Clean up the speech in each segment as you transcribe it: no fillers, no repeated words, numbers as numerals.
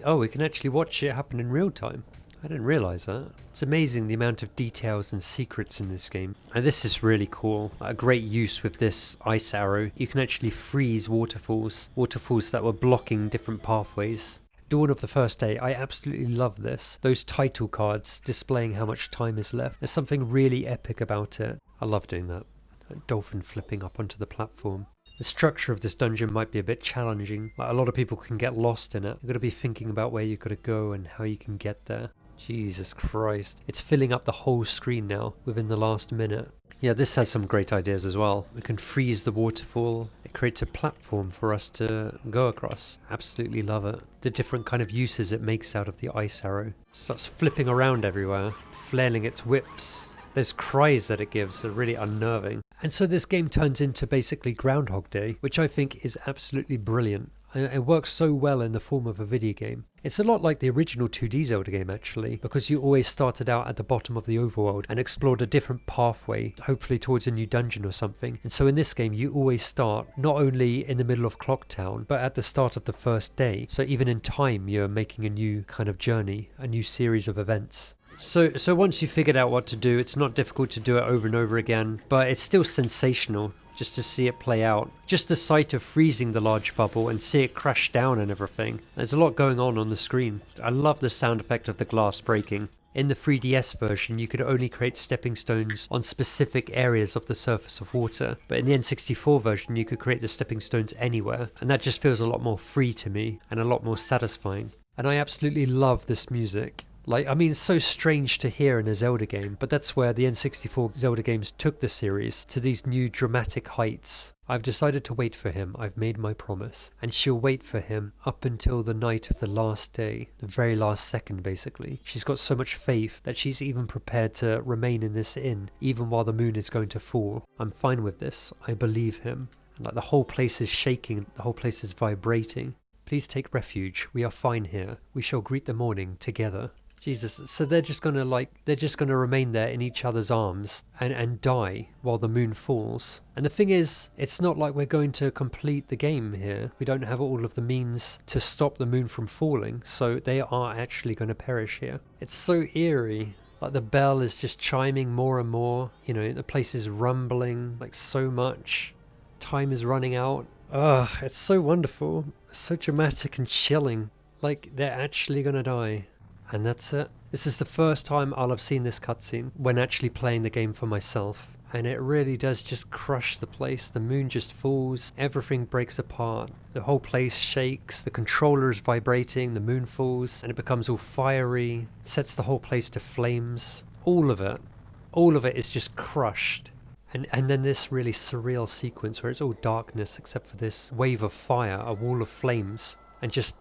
Oh, we can actually watch it happen in real time. I didn't realise that. It's amazing the amount of details and secrets in this game. And this is really cool. A great use with this ice arrow. You can actually freeze waterfalls. Waterfalls that were blocking different pathways. Dawn of the First Day, I absolutely love this. Those title cards displaying how much time is left. There's something really epic about it. I love doing that. A dolphin flipping up onto the platform. The structure of this dungeon might be a bit challenging. Like, a lot of people can get lost in it. You've got to be thinking about where you've got to go and how you can get there. Jesus Christ. It's filling up the whole screen now within the last minute. Yeah, this has some great ideas as well. We can freeze the waterfall. It creates a platform for us to go across. Absolutely love it. The different kind of uses it makes out of the ice arrow. It starts flipping around everywhere, flailing its whips. Those cries that it gives are really unnerving. And so this game turns into basically Groundhog Day, which I think is absolutely brilliant. It works so well in the form of a video game. It's a lot like the original 2D Zelda game actually, because you always started out at the bottom of the overworld and explored a different pathway, hopefully towards a new dungeon or something. And so in this game you always start not only in the middle of Clock Town, but at the start of the first day. So even in time you're making a new kind of journey, a new series of events. So once you've figured out what to do, it's not difficult to do it over and over again, but it's still sensational just to see it play out. Just the sight of freezing the large bubble and see it crash down and everything. There's a lot going on the screen. I love the sound effect of the glass breaking. In the 3DS version, you could only create stepping stones on specific areas of the surface of water, but in the N64 version, you could create the stepping stones anywhere, and that just feels a lot more free to me and a lot more satisfying. And I absolutely love this music. Like, I mean, it's so strange to hear in a Zelda game, but that's where the N64 Zelda games took the series to these new dramatic heights. I've decided to wait for him, I've made my promise, and she'll wait for him up until the night of the last day, the very last second basically. She's got so much faith that she's even prepared to remain in this inn, even while the moon is going to fall. I'm fine with this, I believe him. And like, the whole place is shaking, the whole place is vibrating. Please take refuge, we are fine here, we shall greet the morning together. Jesus, so they're just gonna remain there in each other's arms and die while the moon falls. And the thing is, it's not like we're going to complete the game here. We don't have all of the means to stop the moon from falling, so they are actually going to perish here. It's so eerie. Like, the bell is just chiming more and more. You know, the place is rumbling like so much. Time is running out. Ugh, it's so wonderful. It's so dramatic and chilling. Like, they're actually gonna die. And that's it. This is the first time I'll have seen this cutscene when actually playing the game for myself. And it really does just crush the place. The moon just falls, everything breaks apart, the whole place shakes, the controller is vibrating, the moon falls, and it becomes all fiery, sets the whole place to flames. All of it is just crushed. And then this really surreal sequence where it's all darkness except for this wave of fire, a wall of flames, and just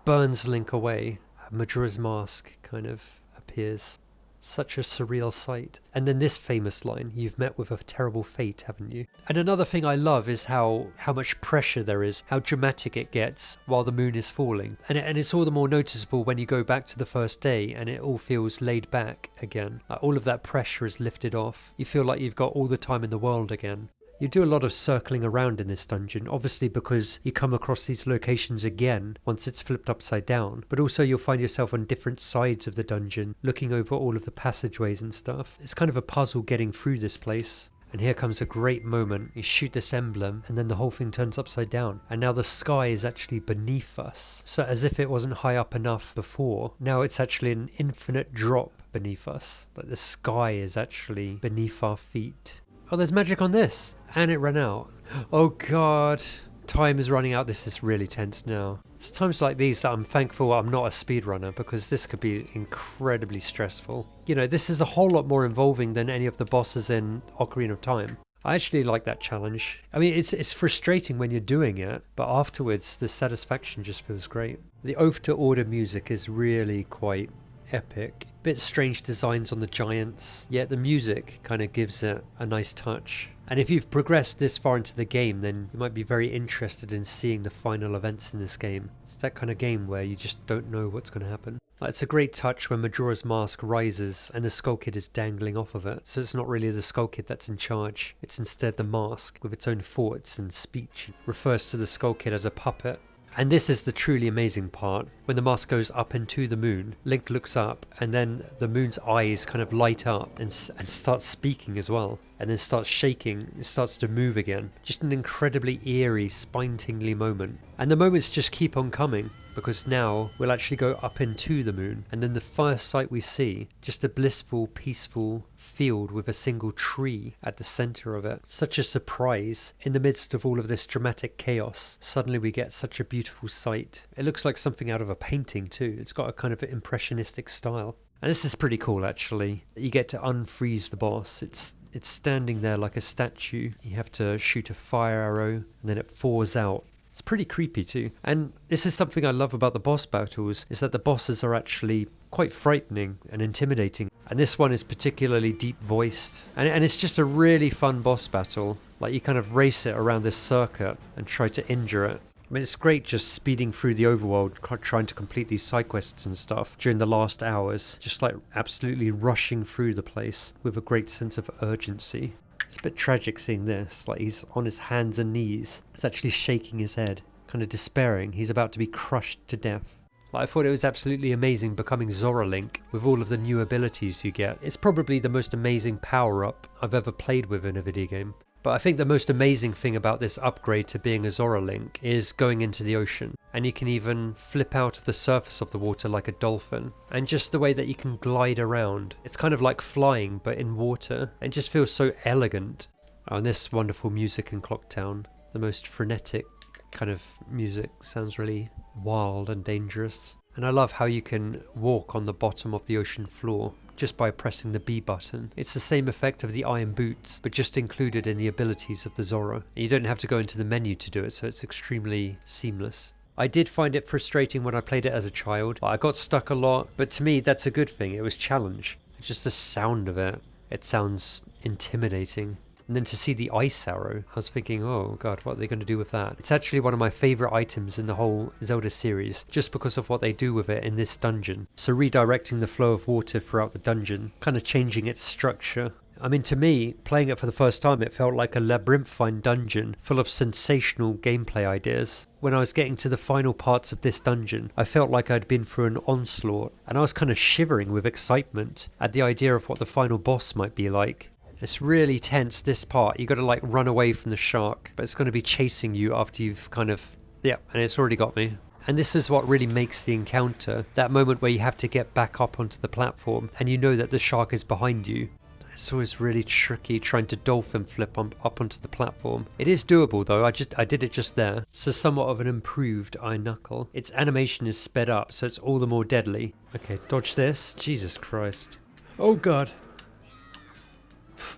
burns Link away. Majora's Mask kind of appears. Such a surreal sight. And then this famous line, you've met with a terrible fate, haven't you? And another thing I love is how much pressure there is, how dramatic it gets while the moon is falling. And it's all the more noticeable when you go back to the first day and it all feels laid back again. Like, all of that pressure is lifted off. You feel like you've got all the time in the world again. You do a lot of circling around in this dungeon, obviously because you come across these locations again once it's flipped upside down, but also you'll find yourself on different sides of the dungeon, looking over all of the passageways and stuff. It's kind of a puzzle getting through this place. And here comes a great moment. You shoot this emblem and then the whole thing turns upside down. And now the sky is actually beneath us. So as if it wasn't high up enough before, now it's actually an infinite drop beneath us. Like, the sky is actually beneath our feet. Oh, there's magic on this. And it ran out. Oh god. Time is running out. This is really tense now. It's times like these that I'm thankful I'm not a speedrunner, because this could be incredibly stressful. You know, this is a whole lot more involving than any of the bosses in Ocarina of Time. I actually like that challenge. I mean, it's frustrating when you're doing it, but afterwards the satisfaction just feels great. The Oath to Order music is really quite epic. Bit strange designs on the giants, yet the music kind of gives it a nice touch. And if you've progressed this far into the game, then you might be very interested in seeing the final events in this game. It's that kind of game where you just don't know what's going to happen. It's a great touch when Majora's Mask rises and the Skull Kid is dangling off of it. So it's not really the Skull Kid that's in charge. It's instead the mask with its own thoughts and speech. It refers to the Skull Kid as a puppet. And this is the truly amazing part. When the mask goes up into the moon, Link looks up and then the moon's eyes kind of light up and starts speaking as well. And then starts shaking, it starts to move again. Just an incredibly eerie, spine-tingly moment. And the moments just keep on coming, because now we'll actually go up into the moon. And then the first sight we see, just a blissful, peaceful field with a single tree at the center of it. Such a surprise. In the midst of all of this dramatic chaos, suddenly we get such a beautiful sight. It looks like something out of a painting too. It's got a kind of impressionistic style. And this is pretty cool actually. You get to unfreeze the boss. It's standing there like a statue. You have to shoot a fire arrow and then it falls out. It's pretty creepy too. And this is something I love about the boss battles, is that the bosses are actually quite frightening and intimidating. And this one is particularly deep voiced. And it's just a really fun boss battle. Like you kind of race it around this circuit and try to injure it. I mean, it's great just speeding through the overworld, trying to complete these side quests and stuff during the last hours. Just like absolutely rushing through the place with a great sense of urgency. It's a bit tragic seeing this, like he's on his hands and knees. He's actually shaking his head, kind of despairing. He's about to be crushed to death. Like, I thought it was absolutely amazing becoming Zora Link with all of the new abilities you get. It's probably the most amazing power-up I've ever played with in a video game. But I think the most amazing thing about this upgrade to being a Zora Link is going into the ocean. And you can even flip out of the surface of the water like a dolphin. And just the way that you can glide around. It's kind of like flying but in water. And just feels so elegant. Oh, and this wonderful music in Clocktown. The most frenetic kind of music. Sounds really wild and dangerous. And I love how you can walk on the bottom of the ocean floor just by pressing the B button. It's the same effect of the iron boots, but just included in the abilities of the Zora. And you don't have to go into the menu to do it, so it's extremely seamless. I did find it frustrating when I played it as a child. I got stuck a lot, but to me that's a good thing. It was challenge. It's just the sound of it. It sounds intimidating. And then to see the ice arrow, I was thinking, oh god, what are they going to do with that? It's actually one of my favourite items in the whole Zelda series, just because of what they do with it in this dungeon. So redirecting the flow of water throughout the dungeon, kind of changing its structure. I mean, to me, playing it for the first time, it felt like a labyrinthine dungeon full of sensational gameplay ideas. When I was getting to the final parts of this dungeon, I felt like I'd been through an onslaught, and I was kind of shivering with excitement at the idea of what the final boss might be like. It's really tense, this part. You got to like run away from the shark, but it's going to be chasing you after you've kind of, yeah, and it's already got me. And this is what really makes the encounter, that moment where you have to get back up onto the platform and you know that the shark is behind you. It's always really tricky trying to dolphin flip up onto the platform. It is doable though, I did it just there. So somewhat of an improved Iron Knuckle. Its animation is sped up, so it's all the more deadly. Okay, dodge this. Jesus Christ. Oh god.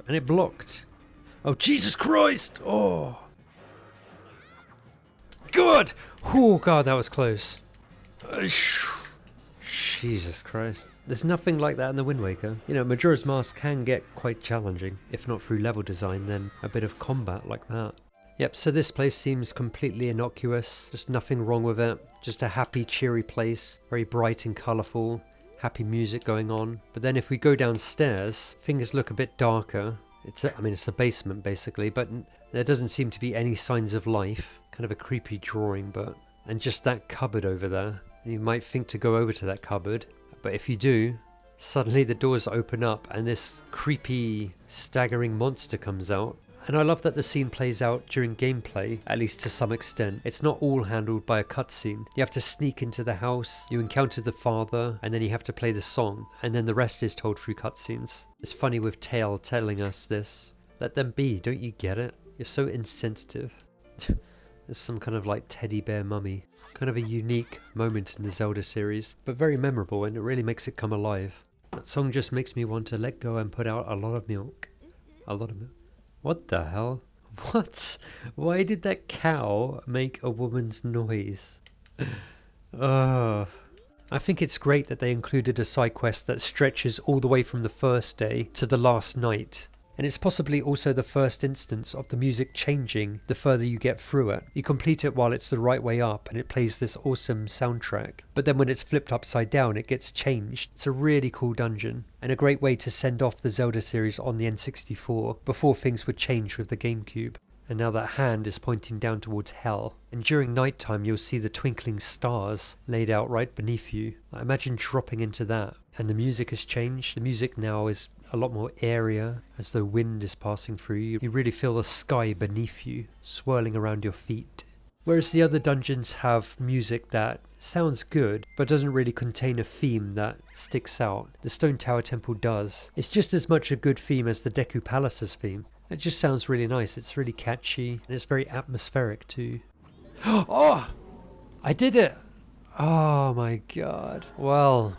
And it blocked. Oh, Jesus Christ! Oh! God! Oh, God, that was close. Jesus Christ. There's nothing like that in the Wind Waker. You know, Majora's Mask can get quite challenging. If not through level design, then a bit of combat like that. Yep, so this place seems completely innocuous. Just nothing wrong with it. Just a happy, cheery place. Very bright and colourful. Happy music going on. But then if we go downstairs, things look a bit darker. It's a basement basically, but there doesn't seem to be any signs of life. Kind of a creepy drawing, but... And just that cupboard over there. You might think to go over to that cupboard, but if you do, suddenly the doors open up and this creepy, staggering monster comes out. And I love that the scene plays out during gameplay, at least to some extent. It's not all handled by a cutscene. You have to sneak into the house, you encounter the father, and then you have to play the song, and then the rest is told through cutscenes. It's funny with Tail telling us this. Let them be, don't you get it? You're so insensitive. There's some kind of like teddy bear mummy. Kind of a unique moment in the Zelda series, but very memorable, and it really makes it come alive. That song just makes me want to let go and put out a lot of milk. A lot of milk. What the hell? What? Why did that cow make a woman's noise? I think it's great that they included a side quest that stretches all the way from the first day to the last night. And it's possibly also the first instance of the music changing the further you get through it. You complete it while it's the right way up and it plays this awesome soundtrack. But then when it's flipped upside down, it gets changed. It's a really cool dungeon and a great way to send off the Zelda series on the N64 before things would change with the GameCube. and now that hand is pointing down towards hell. And during nighttime you'll see the twinkling stars laid out right beneath you. Like, imagine dropping into that. And the music has changed. The music now is a lot more airier, as though wind is passing through you. You really feel the sky beneath you, swirling around your feet. Whereas the other dungeons have music that sounds good, but doesn't really contain a theme that sticks out. The Stone Tower Temple does. It's just as much a good theme as the Deku Palace's theme. It just sounds really nice. It's really catchy, and it's very atmospheric too. Oh! I did it! Oh my god. Well,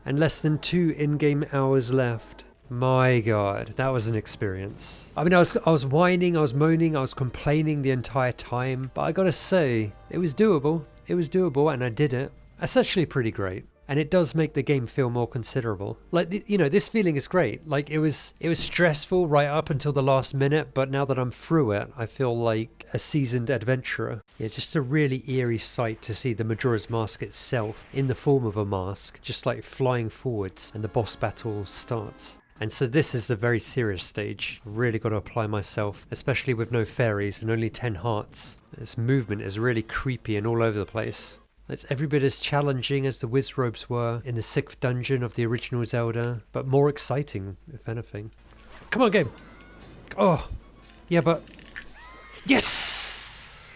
and less than 2 in-game hours left. My god, that was an experience. I mean, I was whining, I was moaning, I was complaining the entire time, but I gotta say, it was doable. It was doable, and I did it. That's actually pretty great. And it does make the game feel more considerable. Like, you know, this feeling is great. Like, it was stressful right up until the last minute, but now that I'm through it, I feel like a seasoned adventurer. Yeah, just a really eerie sight to see the Majora's Mask itself in the form of a mask, just like flying forwards, and the boss battle starts. And so this is the very serious stage. I've really got to apply myself, especially with no fairies and only 10 hearts. This movement is really creepy and all over the place. It's every bit as challenging as the Wizrobes were in the 6th dungeon of the original Zelda, but more exciting, if anything. Come on, game! Oh! Yeah, but... Yes!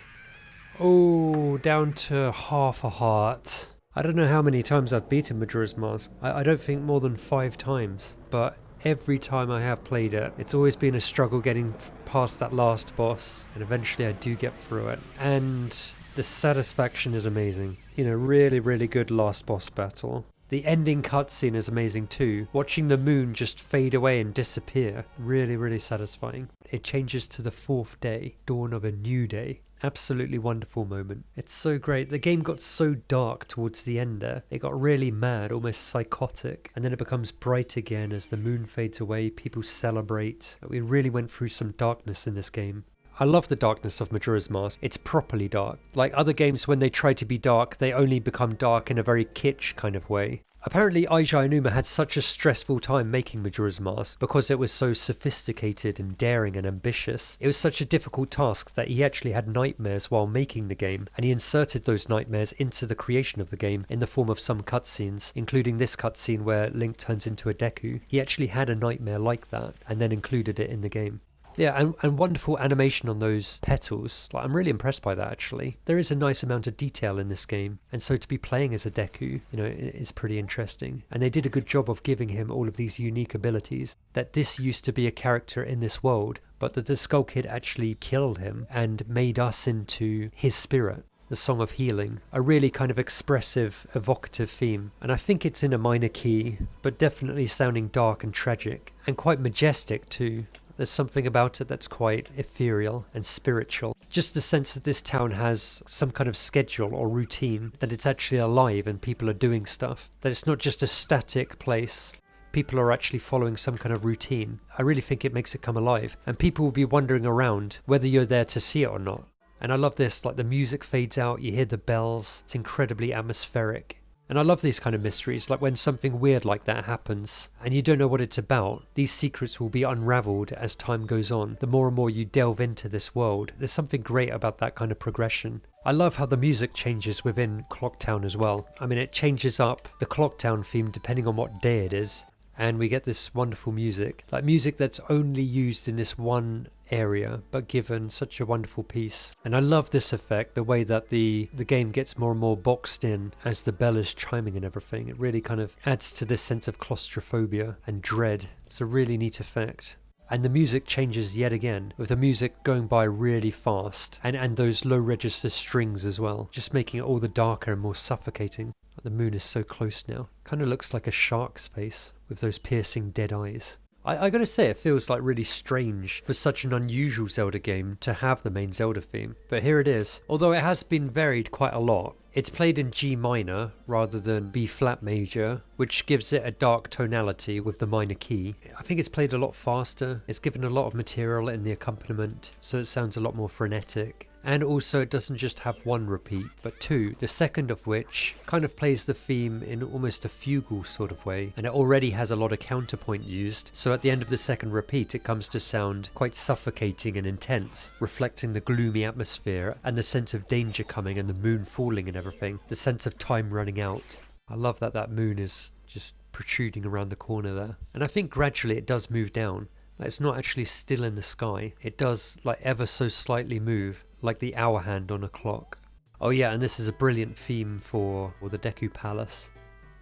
Oh, down to half a heart. I don't know how many times I've beaten Majora's Mask. I don't think more than 5 times, but every time I have played it, it's always been a struggle getting past that last boss, and eventually I do get through it. And the satisfaction is amazing. You know, really, really good last boss battle. The ending cutscene is amazing too. Watching the moon just fade away and disappear. Really, really satisfying. It changes to the 4th day, dawn of a new day. Absolutely wonderful moment. It's so great. The game got so dark towards the end there. It got really mad, almost psychotic. And then it becomes bright again as the moon fades away. People celebrate. We really went through some darkness in this game. I love the darkness of Majora's Mask. It's properly dark. Like other games, when they try to be dark, they only become dark in a very kitsch kind of way. Apparently Eiji Aonuma had such a stressful time making Majora's Mask because it was so sophisticated and daring and ambitious. It was such a difficult task that he actually had nightmares while making the game, and he inserted those nightmares into the creation of the game in the form of some cutscenes, including this cutscene where Link turns into a Deku. He actually had a nightmare like that and then included it in the game. Yeah, and wonderful animation on those petals. Like, I'm really impressed by that, actually. There is a nice amount of detail in this game, and so to be playing as a Deku, you know, is pretty interesting. And they did a good job of giving him all of these unique abilities. That this used to be a character in this world, but that the Skull Kid actually killed him and made us into his spirit. The Song of Healing, a really kind of expressive, evocative theme, and I think it's in a minor key, but definitely sounding dark and tragic, and quite majestic too. There's something about it that's quite ethereal and spiritual. Just the sense that this town has some kind of schedule or routine, that it's actually alive and people are doing stuff, that it's not just a static place. People are actually following some kind of routine. I really think it makes it come alive, and people will be wandering around whether you're there to see it or not. And I love this, like the music fades out, you hear the bells, it's incredibly atmospheric. And I love these kind of mysteries, like when something weird like that happens and you don't know what it's about. These secrets will be unraveled as time goes on. The more and more you delve into this world, there's something great about that kind of progression. I love how the music changes within Clocktown as well. I mean, it changes up the Clocktown theme depending on what day it is. And we get this wonderful music, like music that's only used in this one area, but given such a wonderful piece. And I love this effect, the way that the game gets more and more boxed in as the bell is chiming and everything. It really kind of adds to this sense of claustrophobia and dread. It's a really neat effect. And the music changes yet again, with the music going by really fast, and those low register strings as well, just making it all the darker and more suffocating. The moon is so close now. Kind of looks like a shark's face with those piercing dead eyes. I gotta say, it feels like really strange for such an unusual Zelda game to have the main Zelda theme. But here it is. Although it has been varied quite a lot. It's played in G minor rather than B flat major, which gives it a dark tonality with the minor key. I think it's played a lot faster. It's given a lot of material in the accompaniment, so it sounds a lot more frenetic. And also it doesn't just have one repeat, but two, the second of which kind of plays the theme in almost a fugal sort of way, and it already has a lot of counterpoint used, so at the end of the second repeat it comes to sound quite suffocating and intense, reflecting the gloomy atmosphere and the sense of danger coming and the moon falling and everything, the sense of time running out. I love that that moon is just protruding around the corner there. And I think gradually it does move down. Like, it's not actually still in the sky. It does like ever so slightly move, like the hour hand on a clock. Oh yeah, and this is a brilliant theme for the Deku Palace.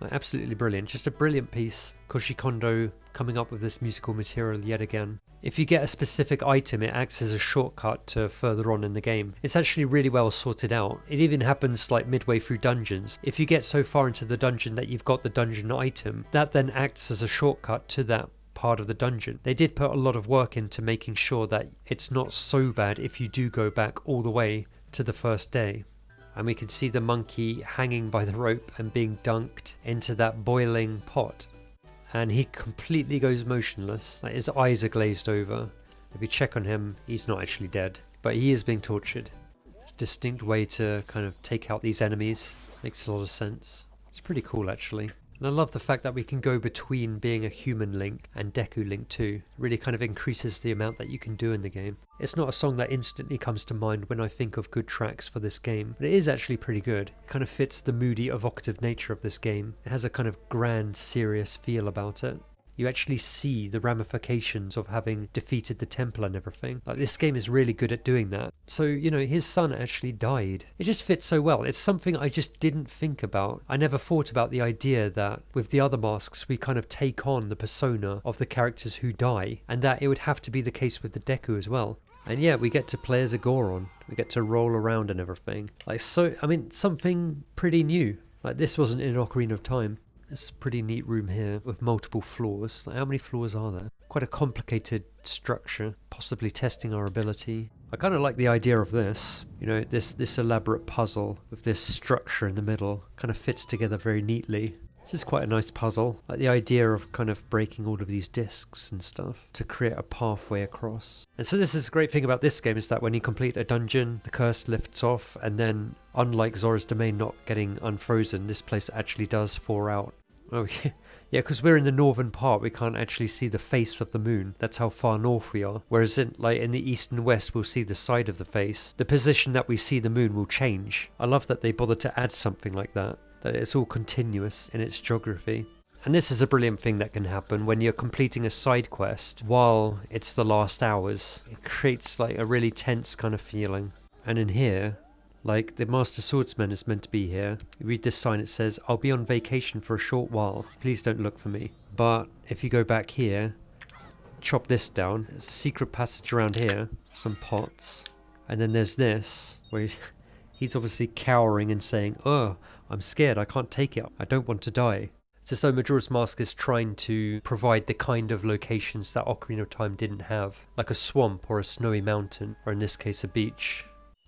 Like, absolutely brilliant. Just a brilliant piece. Koji Kondo coming up with this musical material yet again. If you get a specific item, it acts as a shortcut to further on in the game. It's actually really well sorted out. It even happens like midway through dungeons. If you get so far into the dungeon that you've got the dungeon item, that then acts as a shortcut to that part of the dungeon. They did put a lot of work into making sure that it's not so bad if you do go back all the way to the first day. And we can see the monkey hanging by the rope and being dunked into that boiling pot. And he completely goes motionless. Like, his eyes are glazed over. If you check on him, he's not actually dead, but he is being tortured. It's a distinct way to kind of take out these enemies. Makes a lot of sense. It's pretty cool actually. And I love the fact that we can go between being a human Link and Deku Link too. It really kind of increases the amount that you can do in the game. It's not a song that instantly comes to mind when I think of good tracks for this game, but it is actually pretty good. It kind of fits the moody, evocative nature of this game. It has a kind of grand, serious feel about it. You actually see the ramifications of having defeated the temple and everything. Like, this game is really good at doing that. So, you know, his son actually died. It just fits so well. It's something I just didn't think about. I never thought about the idea that with the other masks we kind of take on the persona of the characters who die, and that it would have to be the case with the Deku as well. And yeah, we get to play as a Goron. We get to roll around and everything. Like, so, I mean, something pretty new. Like, this wasn't in Ocarina of Time. It's a pretty neat room here with multiple floors. Like, how many floors are there? Quite a complicated structure, possibly testing our ability. I kind of like the idea of this. You know, this elaborate puzzle with this structure in the middle kind of fits together very neatly. This is quite a nice puzzle. Like the idea of kind of breaking all of these discs and stuff to create a pathway across. And so this is a great thing about this game, is that when you complete a dungeon, the curse lifts off, and then unlike Zora's Domain not getting unfrozen, this place actually does thaw out. Oh yeah, because we're in the northern part, we can't actually see the face of the moon. That's how far north we are. Whereas in the east and west, we'll see the side of the face. The position that we see the moon will change. I love that they bothered to add something like that. That it's all continuous in its geography. And this is a brilliant thing that can happen when you're completing a side quest while it's the last hours. It creates like a really tense kind of feeling. And in here, like, the Master Swordsman is meant to be here. You read this sign, it says, "I'll be on vacation for a short while. Please don't look for me." But if you go back here, chop this down, there's a secret passage around here, some pots. And then there's this, where he's obviously cowering and saying, "Oh, I'm scared, I can't take it, I don't want to die." It's as though Majora's Mask is trying to provide the kind of locations that Ocarina of Time didn't have, like a swamp or a snowy mountain, or in this case a beach.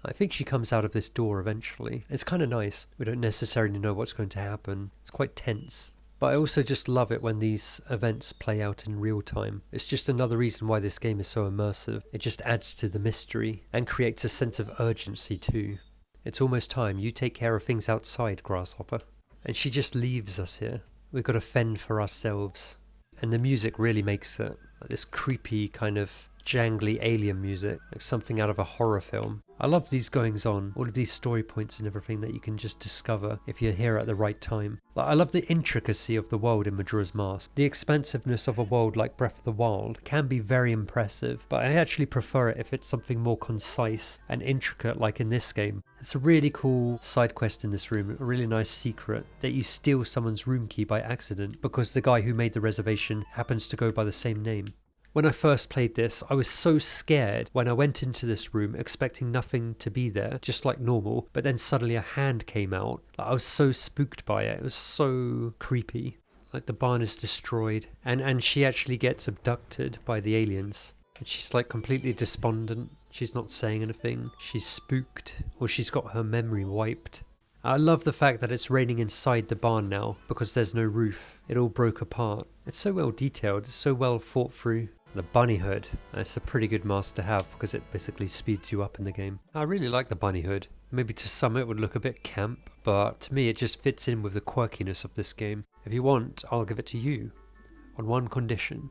I think she comes out of this door eventually. It's kind of nice. We don't necessarily know what's going to happen. It's quite tense. But I also just love it when these events play out in real time. It's just another reason why this game is so immersive. It just adds to the mystery and creates a sense of urgency too. It's almost time. You take care of things outside, Grasshopper. And she just leaves us here. We've got to fend for ourselves. And the music really makes it. Like this creepy kind of jangly alien music, like something out of a horror film. I love these goings on, all of these story points and everything that you can just discover if you're here at the right time. Like, I love the intricacy of the world in Majora's Mask. The expansiveness of a world like Breath of the Wild can be very impressive, but I actually prefer it if it's something more concise and intricate like in this game. It's a really cool side quest in this room, a really nice secret, that you steal someone's room key by accident because the guy who made the reservation happens to go by the same name. When I first played this, I was so scared when I went into this room expecting nothing to be there, just like normal, but then suddenly a hand came out. I was so spooked by it. It was so creepy. Like, the barn is destroyed, and she actually gets abducted by the aliens. And she's like completely despondent. She's not saying anything. She's spooked, or she's got her memory wiped. I love the fact that it's raining inside the barn now because there's no roof. It all broke apart. It's so well detailed, it's so well thought through. The bunny hood. That's a pretty good mask to have because it basically speeds you up in the game. I really like the bunny hood. Maybe to some it would look a bit camp, but to me it just fits in with the quirkiness of this game. If you want, I'll give it to you. On one condition.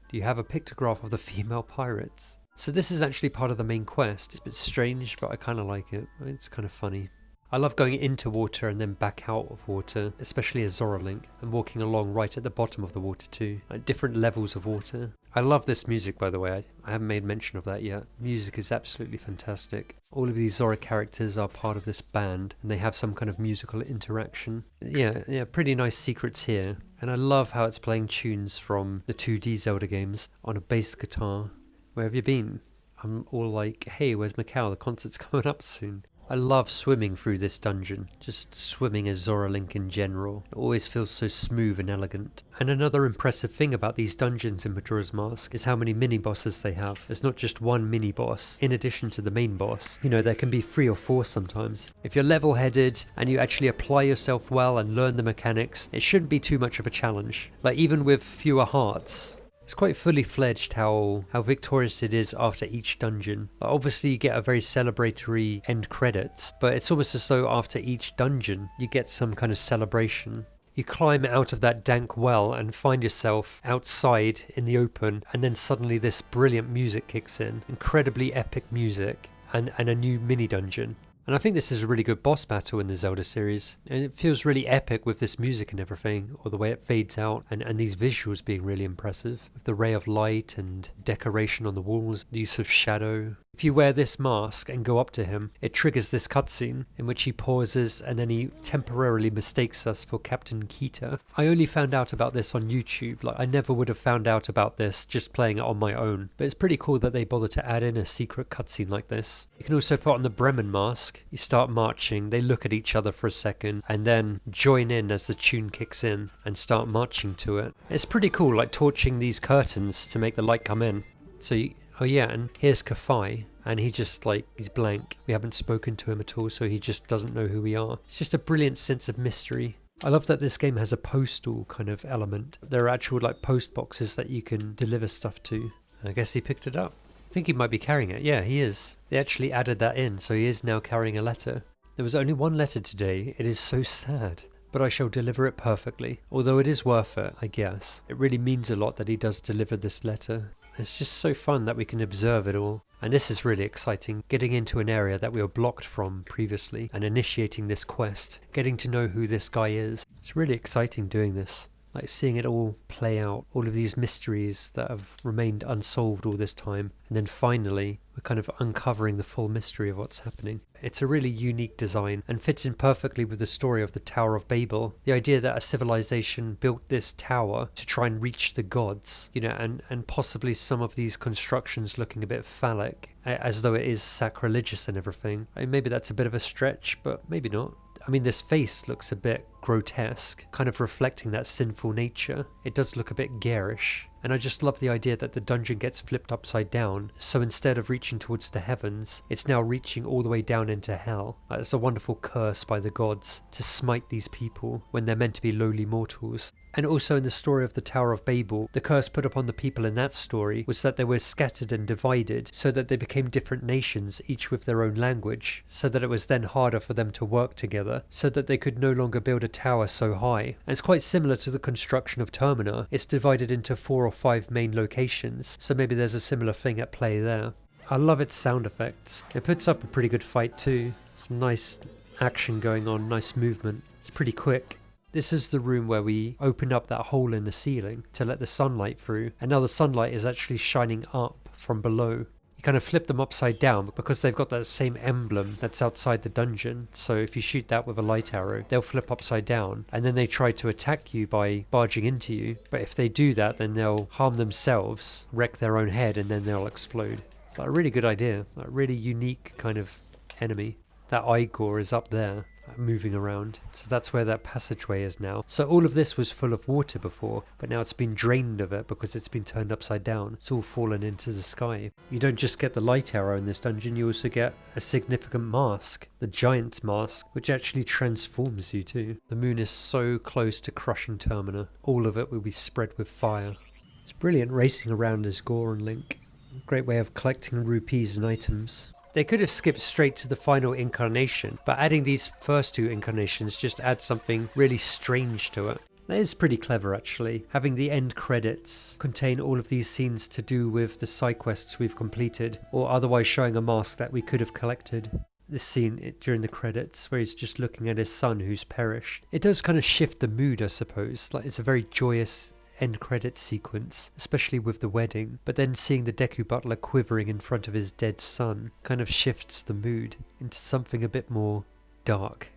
Do you have a pictograph of the female pirates? So this is actually part of the main quest. It's a bit strange, but I kind of like it. It's kind of funny. I love going into water and then back out of water, especially as Zora Link, and walking along right at the bottom of the water too, like different levels of water. I love this music, by the way. I haven't made mention of that yet. Music is absolutely fantastic. All of these Zora characters are part of this band, and they have some kind of musical interaction. Yeah, pretty nice secrets here. And I love how it's playing tunes from the 2D Zelda games on a bass guitar. Where have you been? I'm all like, hey, where's Macau? The concert's coming up soon. I love swimming through this dungeon, just swimming as Zora Link in general. It always feels so smooth and elegant. And another impressive thing about these dungeons in Majora's Mask is how many mini-bosses they have. There's not just one mini-boss, in addition to the main boss. You know, there can be 3 or 4 sometimes. If you're level-headed and you actually apply yourself well and learn the mechanics, it shouldn't be too much of a challenge. Like even with fewer hearts. It's quite fully fledged how victorious it is after each dungeon. Obviously you get a very celebratory end credits, but it's almost as though after each dungeon you get some kind of celebration. You climb out of that dank well and find yourself outside in the open, and then suddenly this brilliant music kicks in. Incredibly epic music and a new mini dungeon. And I think this is a really good boss battle in the Zelda series. And it feels really epic with this music and everything, or the way it fades out, and these visuals being really impressive. With the ray of light and decoration on the walls, the use of shadow. If you wear this mask and go up to him, it triggers this cutscene in which he pauses and then he temporarily mistakes us for Captain Kita. I only found out about this on YouTube. Like I never would have found out about this just playing it on my own. But it's pretty cool that they bother to add in a secret cutscene like this. You can also put on the Bremen mask. You start marching, they look at each other for a second and then join in as the tune kicks in and start marching to it. It's pretty cool, like torching these curtains to make the light come in. So you, oh yeah, and here's Kafai, and he just like, he's blank. We haven't spoken to him at all, so he just doesn't know who we are. It's just a brilliant sense of mystery. I love that this game has a postal kind of element. There are actual like post boxes that you can deliver stuff to. I guess he picked it up. I think he might be carrying it. Yeah, he is. They actually added that in, so he is now carrying a letter. There was only one letter today. It is so sad. But I shall deliver it perfectly. Although it is worth it, I guess. It really means a lot that he does deliver this letter. It's just so fun that we can observe it all. And this is really exciting, getting into an area that we were blocked from previously and initiating this quest, getting to know who this guy is. It's really exciting doing this. Like seeing it all play out, all of these mysteries that have remained unsolved all this time, and then finally we're kind of uncovering the full mystery of what's happening. It's a really unique design and fits in perfectly with the story of the Tower of Babel. The idea that a civilization built this tower to try and reach the gods, you know, and possibly some of these constructions looking a bit phallic, as though it is sacrilegious and everything. I mean, maybe that's a bit of a stretch, but maybe not. I mean, this face looks a bit grotesque, kind of reflecting that sinful nature. It does look a bit garish. And I just love the idea that the dungeon gets flipped upside down, so instead of reaching towards the heavens, it's now reaching all the way down into hell. It's a wonderful curse by the gods to smite these people when they're meant to be lowly mortals. And also in the story of the Tower of Babel, the curse put upon the people in that story was that they were scattered and divided so that they became different nations, each with their own language, so that it was then harder for them to work together, so that they could no longer build a tower so high. And it's quite similar to the construction of Termina. It's divided into 4 or 5 main locations, so maybe there's a similar thing at play there. I love its sound effects. It puts up a pretty good fight too. Some nice action going on, nice movement. It's pretty quick. This is the room where we opened up that hole in the ceiling to let the sunlight through, and now the sunlight is actually shining up from below. You kind of flip them upside down because they've got that same emblem that's outside the dungeon, so if you shoot that with a light arrow, they'll flip upside down, and then they try to attack you by barging into you, but if they do that, then they'll harm themselves, wreck their own head, and then they'll explode. It's like a really good idea, like a really unique kind of enemy. That Igor is up there, moving around. So that's where that passageway is now. So all of this was full of water before, but now it's been drained of it because it's been turned upside down. It's all fallen into the sky. You don't just get the light arrow in this dungeon, you also get a significant mask, the Giant's Mask, which actually transforms you too. The moon is so close to crushing Termina. All of it will be spread with fire. It's brilliant racing around as Goron Link. Great way of collecting rupees and items. They could have skipped straight to the final incarnation, but adding these first two incarnations just adds something really strange to it. That is pretty clever actually, having the end credits contain all of these scenes to do with the side quests we've completed, or otherwise showing a mask that we could have collected. This scene during the credits where he's just looking at his son who's perished. It does kind of shift the mood, I suppose. Like, it's a very joyous end credit sequence, especially with the wedding, but then seeing the Deku Butler quivering in front of his dead son kind of shifts the mood into something a bit more dark.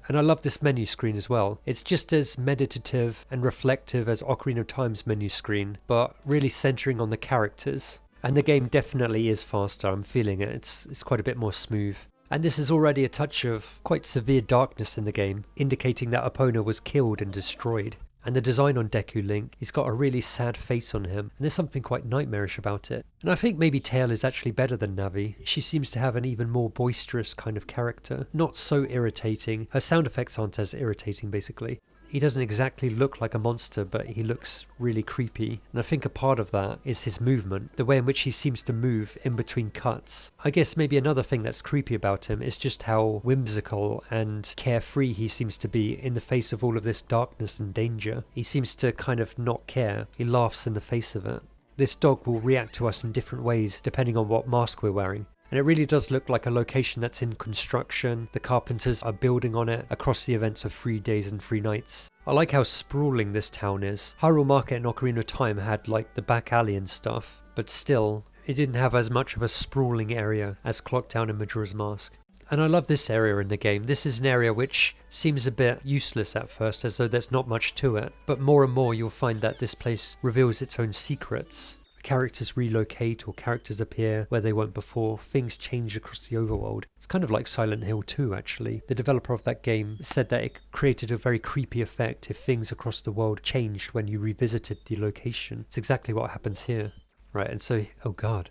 And I love this menu screen as well. It's just as meditative and reflective as Ocarina of Time's menu screen, but really centering on the characters. And the game definitely is faster, I'm feeling it. It's quite a bit more smooth. And this is already a touch of quite severe darkness in the game, indicating that Epona was killed and destroyed. And the design on Deku Link, he's got a really sad face on him, and there's something quite nightmarish about it. And I think maybe Tail is actually better than Navi. She seems to have an even more boisterous kind of character, not so irritating. Her sound effects aren't as irritating basically. He doesn't exactly look like a monster, but he looks really creepy. And I think a part of that is his movement, the way in which he seems to move in between cuts. I guess maybe another thing that's creepy about him is just how whimsical and carefree he seems to be in the face of all of this darkness and danger. He seems to kind of not care. He laughs in the face of it. This dog will react to us in different ways depending on what mask we're wearing. And it really does look like a location that's in construction. The carpenters are building on it across the events of 3 days and 3 nights. I like how sprawling this town is. Hyrule Market and Ocarina of Time had like the back alley and stuff, but still, it didn't have as much of a sprawling area as Clock Town and Majora's Mask. And I love this area in the game. This is an area which seems a bit useless at first, as though there's not much to it. But more and more you'll find that this place reveals its own secrets. Characters relocate or characters appear where they weren't before. Things change across the overworld. It's kind of like Silent Hill 2 actually. The developer of that game said that it created a very creepy effect if things across the world changed when you revisited the location. It's exactly what happens here. Right, and so, oh god.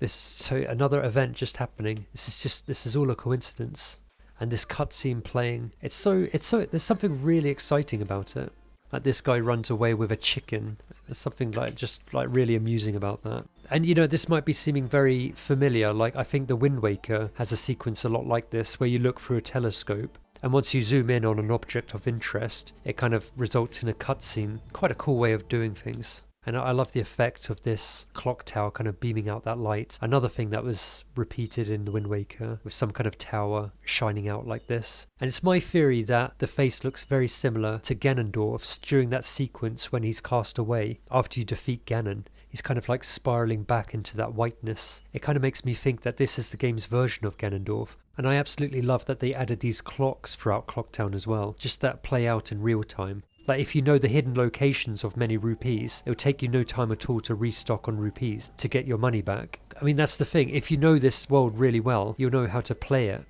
So another event just happening. This is all a coincidence. And this cutscene playing. It's so there's something really exciting about it. Like this guy runs away with a chicken. There's something just really amusing about that. And you know, this might be seeming very familiar. Like I think the Wind Waker has a sequence a lot like this where you look through a telescope and once you zoom in on an object of interest, it kind of results in a cutscene. Quite a cool way of doing things. And I love the effect of this clock tower kind of beaming out that light. Another thing that was repeated in the Wind Waker with some kind of tower shining out like this. And it's my theory that the face looks very similar to Ganondorf's during that sequence when he's cast away after you defeat Ganon. He's kind of like spiraling back into that whiteness. It kind of makes me think that this is the game's version of Ganondorf. And I absolutely love that they added these clocks throughout Clocktown as well. Just that play out in real time. Like if you know the hidden locations of many rupees, it will take you no time at all to restock on rupees to get your money back. I mean, that's the thing. If you know this world really well, you'll know how to play it.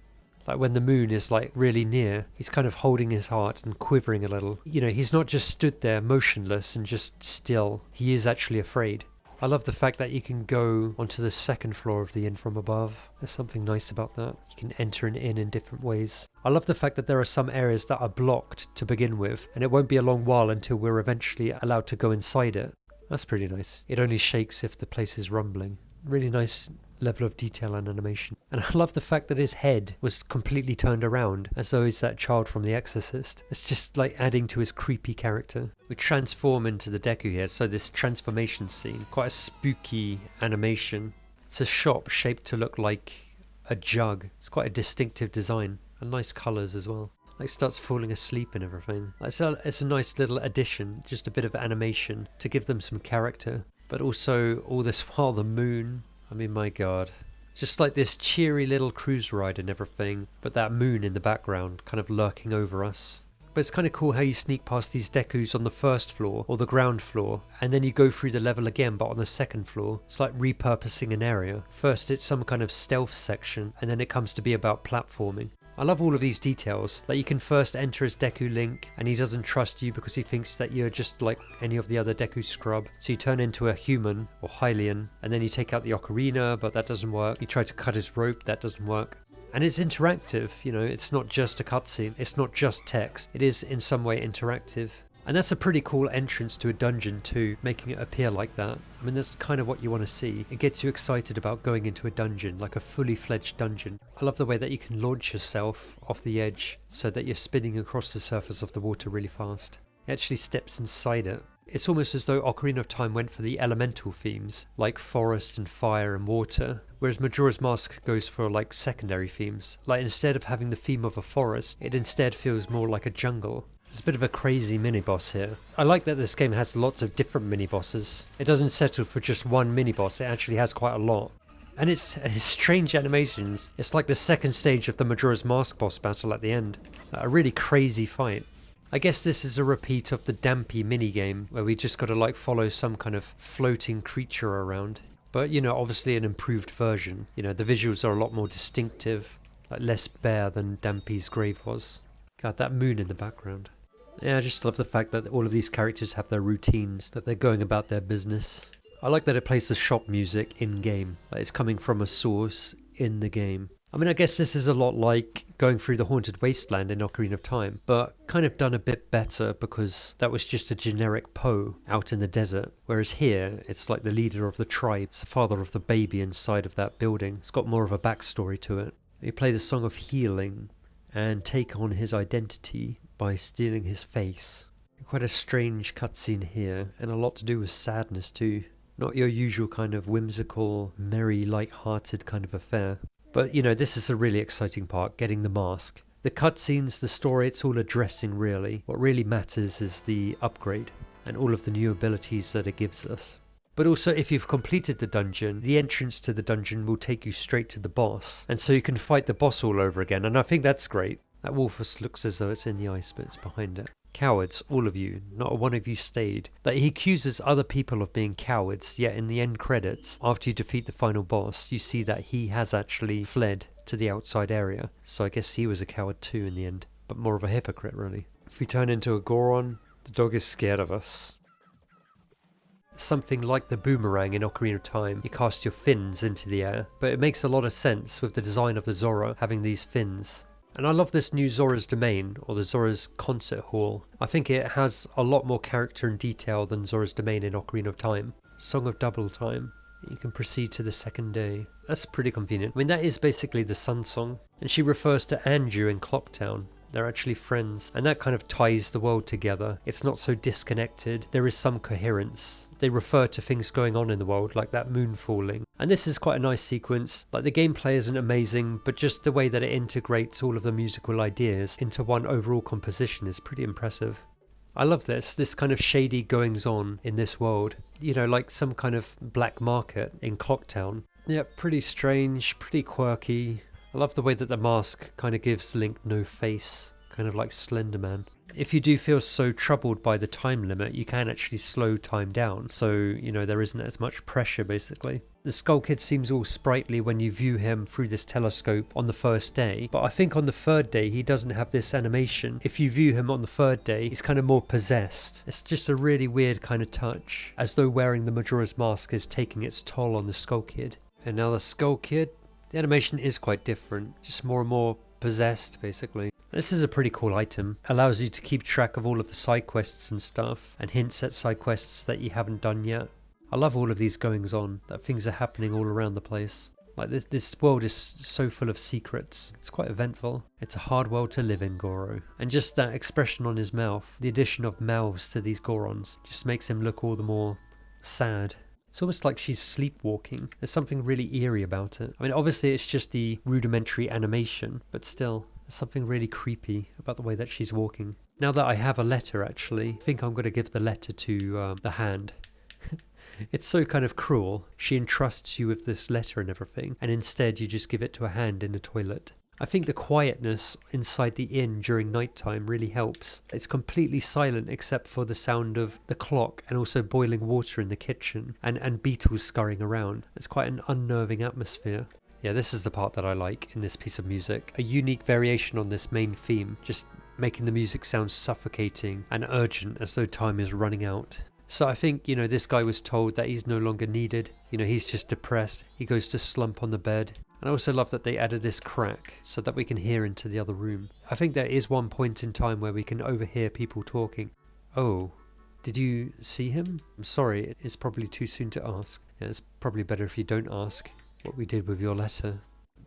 Like when the moon is like really near, he's kind of holding his heart and quivering a little. You know, he's not just stood there motionless and just still. He is actually afraid. I love the fact that you can go onto the second floor of the inn from above. There's something nice about that. You can enter an inn in different ways. I love the fact that there are some areas that are blocked to begin with, and it won't be a long while until we're eventually allowed to go inside it. That's pretty nice. It only shakes if the place is rumbling. Really nice level of detail and animation. And I love the fact that his head was completely turned around, as though he's that child from The Exorcist. It's just like adding to his creepy character. We transform into the Deku here, so this transformation scene, quite a spooky animation. It's a shop shaped to look like a jug. It's quite a distinctive design, and nice colours as well. Like starts falling asleep and everything. It's a nice little addition, just a bit of animation to give them some character. But also all this while the moon, I mean my god. Just like this cheery little cruise ride and everything, but that moon in the background kind of lurking over us. But it's kind of cool how you sneak past these Dekus on the first floor or the ground floor, and then you go through the level again but on the second floor. It's like repurposing an area. First it's some kind of stealth section, and then it comes to be about platforming. I love all of these details. Like you can first enter as Deku Link and he doesn't trust you because he thinks that you're just like any of the other Deku scrub. So you turn into a human or Hylian, and then you take out the ocarina, but that doesn't work. You try to cut his rope, that doesn't work. And it's interactive, you know, it's not just a cutscene, it's not just text, it is in some way interactive. And that's a pretty cool entrance to a dungeon too, making it appear like that. I mean, that's kind of what you want to see. It gets you excited about going into a dungeon, like a fully fledged dungeon. I love the way that you can launch yourself off the edge so that you're spinning across the surface of the water really fast. It actually steps inside it. It's almost as though Ocarina of Time went for the elemental themes, like forest and fire and water, whereas Majora's Mask goes for like secondary themes. Like instead of having the theme of a forest, it instead feels more like a jungle. It's a bit of a crazy mini-boss here. I like that this game has lots of different mini-bosses. It doesn't settle for just one mini-boss, it actually has quite a lot. And it's strange animations. It's like the second stage of the Majora's Mask boss battle at the end. A really crazy fight. I guess this is a repeat of the Dampy minigame, where we just gotta like follow some kind of floating creature around. But you know, obviously an improved version. You know, the visuals are a lot more distinctive, like less bare than Dampy's grave was. God, that moon in the background. Yeah, I just love the fact that all of these characters have their routines, that they're going about their business. I like that it plays the shop music in-game, like it's coming from a source in the game. I mean, I guess this is a lot like going through the Haunted Wasteland in Ocarina of Time, but kind of done a bit better because that was just a generic Poe out in the desert, whereas here it's like the leader of the tribe, it's the father of the baby inside of that building. It's got more of a backstory to it. You play the Song of Healing and take on his identity by stealing his face. Quite a strange cutscene here, and a lot to do with sadness too. Not your usual kind of whimsical, merry, light-hearted kind of affair. But you know, this is a really exciting part, getting the mask. The cutscenes, the story, it's all addressing really. What really matters is the upgrade and all of the new abilities that it gives us. But also, if you've completed the dungeon, the entrance to the dungeon will take you straight to the boss, and so you can fight the boss all over again, and I think that's great. That Wolfus looks as though it's in the ice, but it's behind it. Cowards, all of you, not one of you stayed. That he accuses other people of being cowards, yet in the end credits, after you defeat the final boss, you see that he has actually fled to the outside area. So I guess he was a coward too in the end, but more of a hypocrite really. If we turn into a Goron, the dog is scared of us. Something like the boomerang in Ocarina of Time, you cast your fins into the air, but it makes a lot of sense with the design of the Zora having these fins. And I love this new Zora's Domain, or the Zora's Concert Hall. I think it has a lot more character and detail than Zora's Domain in Ocarina of Time. Song of Double Time. You can proceed to the second day. That's pretty convenient. I mean, that is basically the Sun Song. And she refers to Anju in Clocktown. They're actually friends, and that kind of ties the world together. It's not so disconnected. There is some coherence. They refer to things going on in the world, like that moon falling. And this is quite a nice sequence. Like, the gameplay isn't amazing, but just the way that it integrates all of the musical ideas into one overall composition is pretty impressive. I love this kind of shady goings on in this world. You know, like some kind of black market in Clocktown. Yeah, pretty strange, pretty quirky. I love the way that the mask kind of gives Link no face, kind of like Slender Man. If you do feel so troubled by the time limit, you can actually slow time down, so, you know, there isn't as much pressure basically. The Skull Kid seems all sprightly when you view him through this telescope on the first day, but I think on the third day he doesn't have this animation. If you view him on the third day, he's kind of more possessed. It's just a really weird kind of touch, as though wearing the Majora's Mask is taking its toll on the Skull Kid. And now the Skull Kid. The animation is quite different, just more and more possessed basically. This is a pretty cool item. Allows you to keep track of all of the side quests and stuff, and hints at side quests that you haven't done yet. I love all of these goings on, that things are happening all around the place. Like this world is so full of secrets. It's quite eventful. It's a hard world to live in, Goro. And just that expression on his mouth, the addition of mouths to these Gorons, just makes him look all the more sad. It's almost like she's sleepwalking. There's something really eerie about it. I mean, obviously it's just the rudimentary animation, but still, there's something really creepy about the way that she's walking. Now that I have a letter, actually, I think I'm going to give the letter to the hand. It's so kind of cruel. She entrusts you with this letter and everything, and instead you just give it to a hand in a toilet. I think the quietness inside the inn during nighttime really helps. It's completely silent except for the sound of the clock and also boiling water in the kitchen and beetles scurrying around. It's quite an unnerving atmosphere. Yeah, this is the part that I like in this piece of music. A unique variation on this main theme, just making the music sound suffocating and urgent as though time is running out. So I think, you know, this guy was told that he's no longer needed. You know, he's just depressed. He goes to slump on the bed. And I also love that they added this crack so that we can hear into the other room. I think there is one point in time where we can overhear people talking. Oh, did you see him? I'm sorry, it's probably too soon to ask. Yeah, it's probably better if you don't ask what we did with your letter.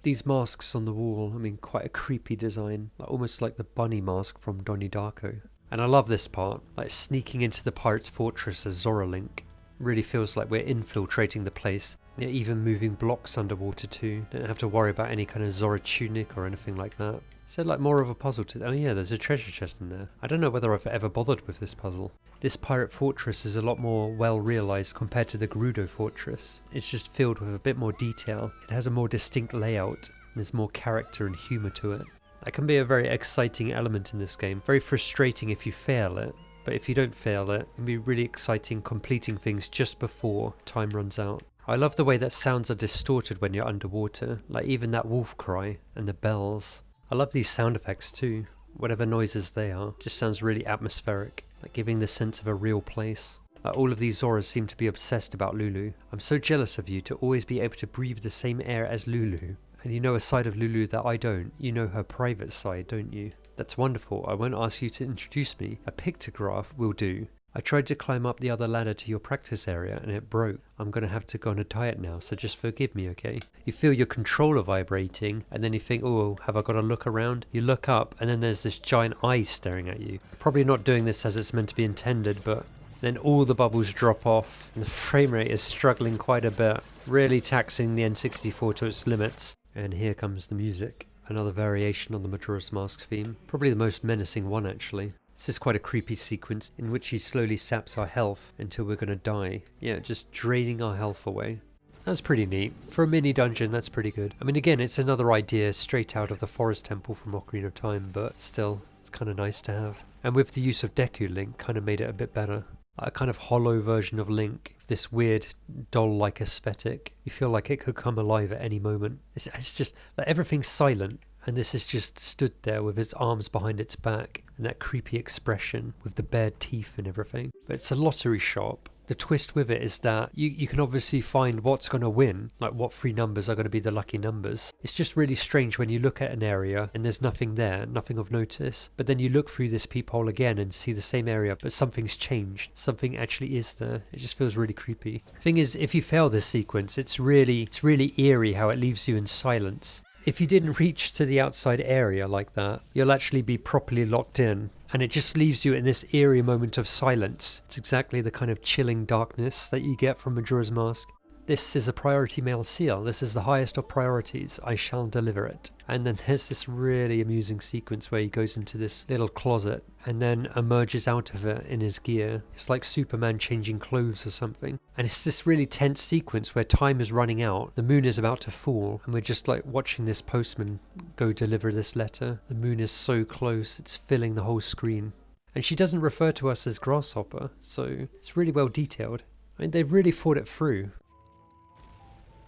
These masks on the wall, I mean, quite a creepy design, almost like the bunny mask from Donnie Darko. And I love this part, like sneaking into the pirate's fortress as Zora Link. Really feels like we're infiltrating the place. Yeah, even moving blocks underwater too. Don't have to worry about any kind of Zora tunic or anything like that. So like more of a puzzle to... Oh yeah, there's a treasure chest in there. I don't know whether I've ever bothered with this puzzle. This pirate fortress is a lot more well realised compared to the Gerudo fortress. It's just filled with a bit more detail. It has a more distinct layout. There's more character and humour to it. That can be a very exciting element in this game. Very frustrating if you fail it. But if you don't fail it, it can be really exciting completing things just before time runs out. I love the way that sounds are distorted when you're underwater, like even that wolf cry and the bells. I love these sound effects too, whatever noises they are. Just sounds really atmospheric, like giving the sense of a real place. Like all of these Zoras seem to be obsessed about Lulu. I'm so jealous of you to always be able to breathe the same air as Lulu. And you know a side of Lulu that I don't. You know her private side, don't you? That's wonderful. I won't ask you to introduce me. A pictograph will do. I tried to climb up the other ladder to your practice area and it broke. I'm gonna have to go on a diet now, so just forgive me, okay? You feel your controller vibrating and then you think, oh, have I got to look around? You look up and then there's this giant eye staring at you. Probably not doing this as it's meant to be intended, but then all the bubbles drop off and the frame rate is struggling quite a bit, really taxing the N64 to its limits. And here comes the music. Another variation on the Majora's Mask theme. Probably the most menacing one actually. This is quite a creepy sequence in which he slowly saps our health until we're gonna die. Yeah, just draining our health away. That's pretty neat. For a mini dungeon, that's pretty good. I mean, again, it's another idea straight out of the Forest Temple from Ocarina of Time, but still, it's kind of nice to have. And with the use of Deku Link, kind of made it a bit better. A kind of hollow version of Link, this weird doll-like aesthetic. You feel like it could come alive at any moment. It's just like everything's silent, and this is just stood there with its arms behind its back, and that creepy expression with the bared teeth and everything. But it's a lottery shop. The twist with it is that you can obviously find what's going to win, like what three numbers are going to be the lucky numbers. It's just really strange when you look at an area and there's nothing there, nothing of notice, but then you look through this peephole again and see the same area, but something's changed. Something actually is there. It just feels really creepy. Thing is, if you fail this sequence, it's really eerie how it leaves you in silence. If you didn't reach to the outside area like that, you'll actually be properly locked in. And it just leaves you in this eerie moment of silence. It's exactly the kind of chilling darkness that you get from Majora's Mask. This is a priority mail seal. This is the highest of priorities. I shall deliver it. And then there's this really amusing sequence where he goes into this little closet and then emerges out of it in his gear. It's like Superman changing clothes or something. And it's this really tense sequence where time is running out. The moon is about to fall and we're just like watching this postman go deliver this letter. The moon is so close, it's filling the whole screen. And she doesn't refer to us as Grasshopper, so it's really well detailed. I mean, they've really thought it through.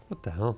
What the hell?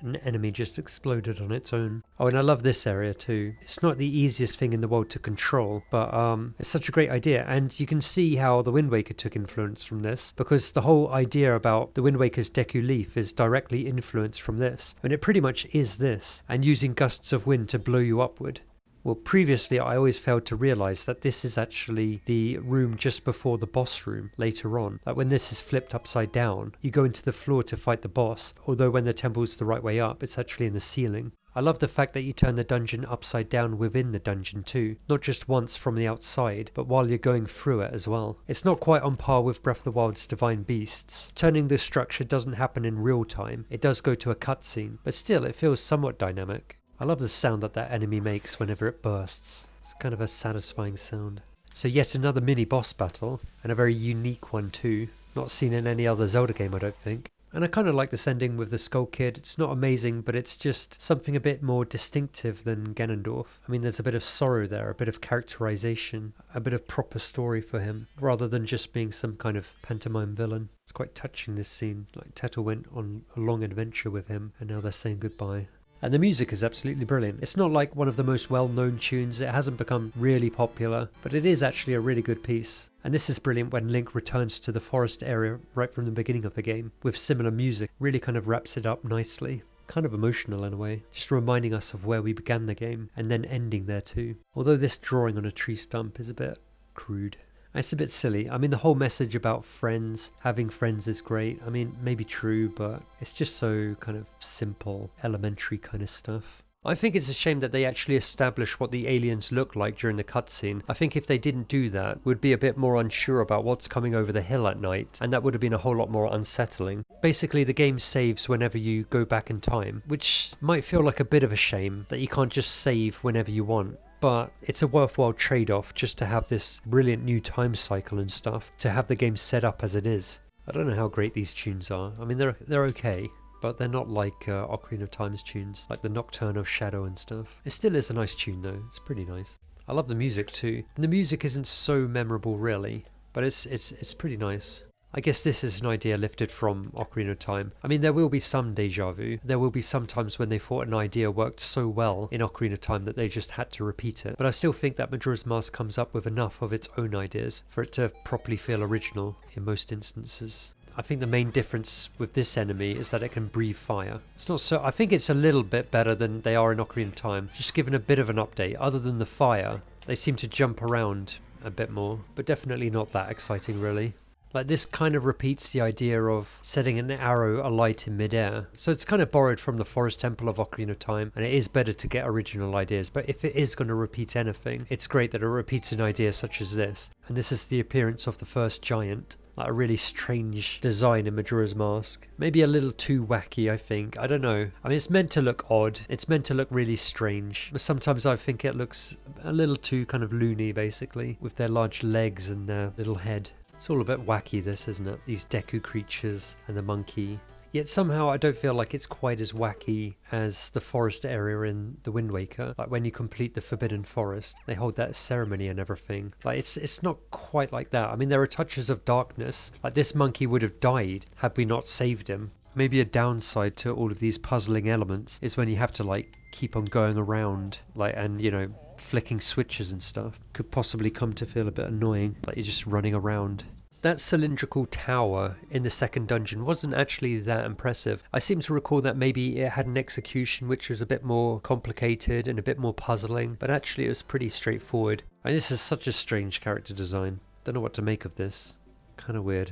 An enemy just exploded on its own. Oh, and I love this area too. It's not the easiest thing in the world to control, but it's such a great idea. And you can see how the Wind Waker took influence from this, because the whole idea about the Wind Waker's Deku Leaf is directly influenced from this. And it pretty much is this, and using gusts of wind to blow you upward. Well, previously I always failed to realise that this is actually the room just before the boss room later on. Like when this is flipped upside down, you go into the floor to fight the boss, although when the temple's the right way up, it's actually in the ceiling. I love the fact that you turn the dungeon upside down within the dungeon too, not just once from the outside, but while you're going through it as well. It's not quite on par with Breath of the Wild's Divine Beasts. Turning this structure doesn't happen in real time, it does go to a cutscene, but still it feels somewhat dynamic. I love the sound that enemy makes whenever it bursts. It's kind of a satisfying sound. So yet another mini boss battle, and a very unique one too. Not seen in any other Zelda game, I don't think. And I kind of like this ending with the Skull Kid. It's not amazing, but it's just something a bit more distinctive than Ganondorf. I mean, there's a bit of sorrow there, a bit of characterization, a bit of proper story for him, rather than just being some kind of pantomime villain. It's quite touching, this scene. Like, Tetel went on a long adventure with him, and now they're saying goodbye. And the music is absolutely brilliant. It's not like one of the most well-known tunes, it hasn't become really popular, but it is actually a really good piece. And this is brilliant when Link returns to the forest area right from the beginning of the game, with similar music, really kind of wraps it up nicely. Kind of emotional in a way, just reminding us of where we began the game, and then ending there too. Although this drawing on a tree stump is a bit crude. It's a bit silly. I mean, the whole message about friends, having friends is great. I mean, maybe true, but it's just so kind of simple, elementary kind of stuff. I think it's a shame that they actually established what the aliens look like during the cutscene. I think if they didn't do that, we'd be a bit more unsure about what's coming over the hill at night, and that would have been a whole lot more unsettling. Basically, the game saves whenever you go back in time, which might feel like a bit of a shame that you can't just save whenever you want. But it's a worthwhile trade-off just to have this brilliant new time cycle and stuff, to have the game set up as it is. I don't know how great these tunes are. I mean, they're okay, but they're not like Ocarina of Time's tunes, like the Nocturnal Shadow and stuff. It still is a nice tune though, it's pretty nice. I love the music too. And the music isn't so memorable really, but it's pretty nice. I guess this is an idea lifted from Ocarina of Time. I mean, there will be some deja vu. There will be some times when they thought an idea worked so well in Ocarina of Time that they just had to repeat it. But I still think that Majora's Mask comes up with enough of its own ideas for it to properly feel original in most instances. I think the main difference with this enemy is that it can breathe fire. It's not so. I think it's a little bit better than they are in Ocarina of Time, just given a bit of an update. Other than the fire, they seem to jump around a bit more, but definitely not that exciting really. Like, this kind of repeats the idea of setting an arrow alight in midair. So it's kind of borrowed from the Forest Temple of Ocarina of Time, and it is better to get original ideas. But if it is going to repeat anything, it's great that it repeats an idea such as this. And this is the appearance of the first giant. Like a really strange design in Majora's Mask. Maybe a little too wacky, I think. I don't know. I mean, it's meant to look odd. It's meant to look really strange. But sometimes I think it looks a little too kind of loony, basically, with their large legs and their little head. It's all a bit wacky, this, isn't it? These Deku creatures and the monkey. Yet somehow I don't feel like it's quite as wacky as the forest area in the Wind Waker. Like when you complete the Forbidden Forest, they hold that ceremony and everything. Like it's not quite like that. I mean, there are touches of darkness. Like this monkey would have died had we not saved him. Maybe a downside to all of these puzzling elements is when you have to like keep on going around, like, and you know, flicking switches and stuff could possibly come to feel a bit annoying, like you're just running around. That cylindrical tower in the second dungeon wasn't actually that impressive. I seem to recall that maybe it had an execution which was a bit more complicated and a bit more puzzling, but actually it was pretty straightforward. And this is such a strange character design. Don't know what to make of this. Kind of weird.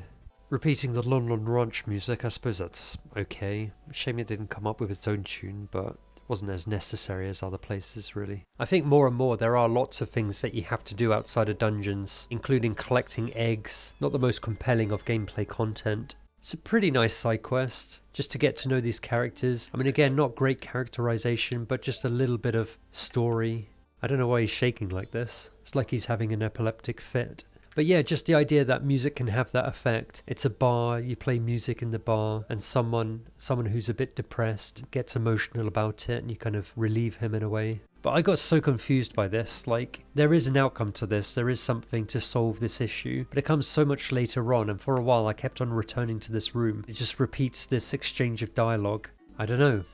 Repeating the Lon Lon Ranch music, I suppose that's okay. Shame it didn't come up with its own tune, but wasn't as necessary as other places really. I think more and more there are lots of things that you have to do outside of dungeons, including collecting eggs, not the most compelling of gameplay content. It's a pretty nice side quest, just to get to know these characters. I mean, again, not great characterization, but just a little bit of story. I don't know why he's shaking like this. It's like he's having an epileptic fit. But yeah, just the idea that music can have that effect. It's a bar, you play music in the bar, and someone who's a bit depressed gets emotional about it, and you kind of relieve him in a way. But I got so confused by this. Like, there is an outcome to this, there is something to solve this issue, but it comes so much later on, and for a while I kept on returning to this room. It just repeats this exchange of dialogue. I don't know.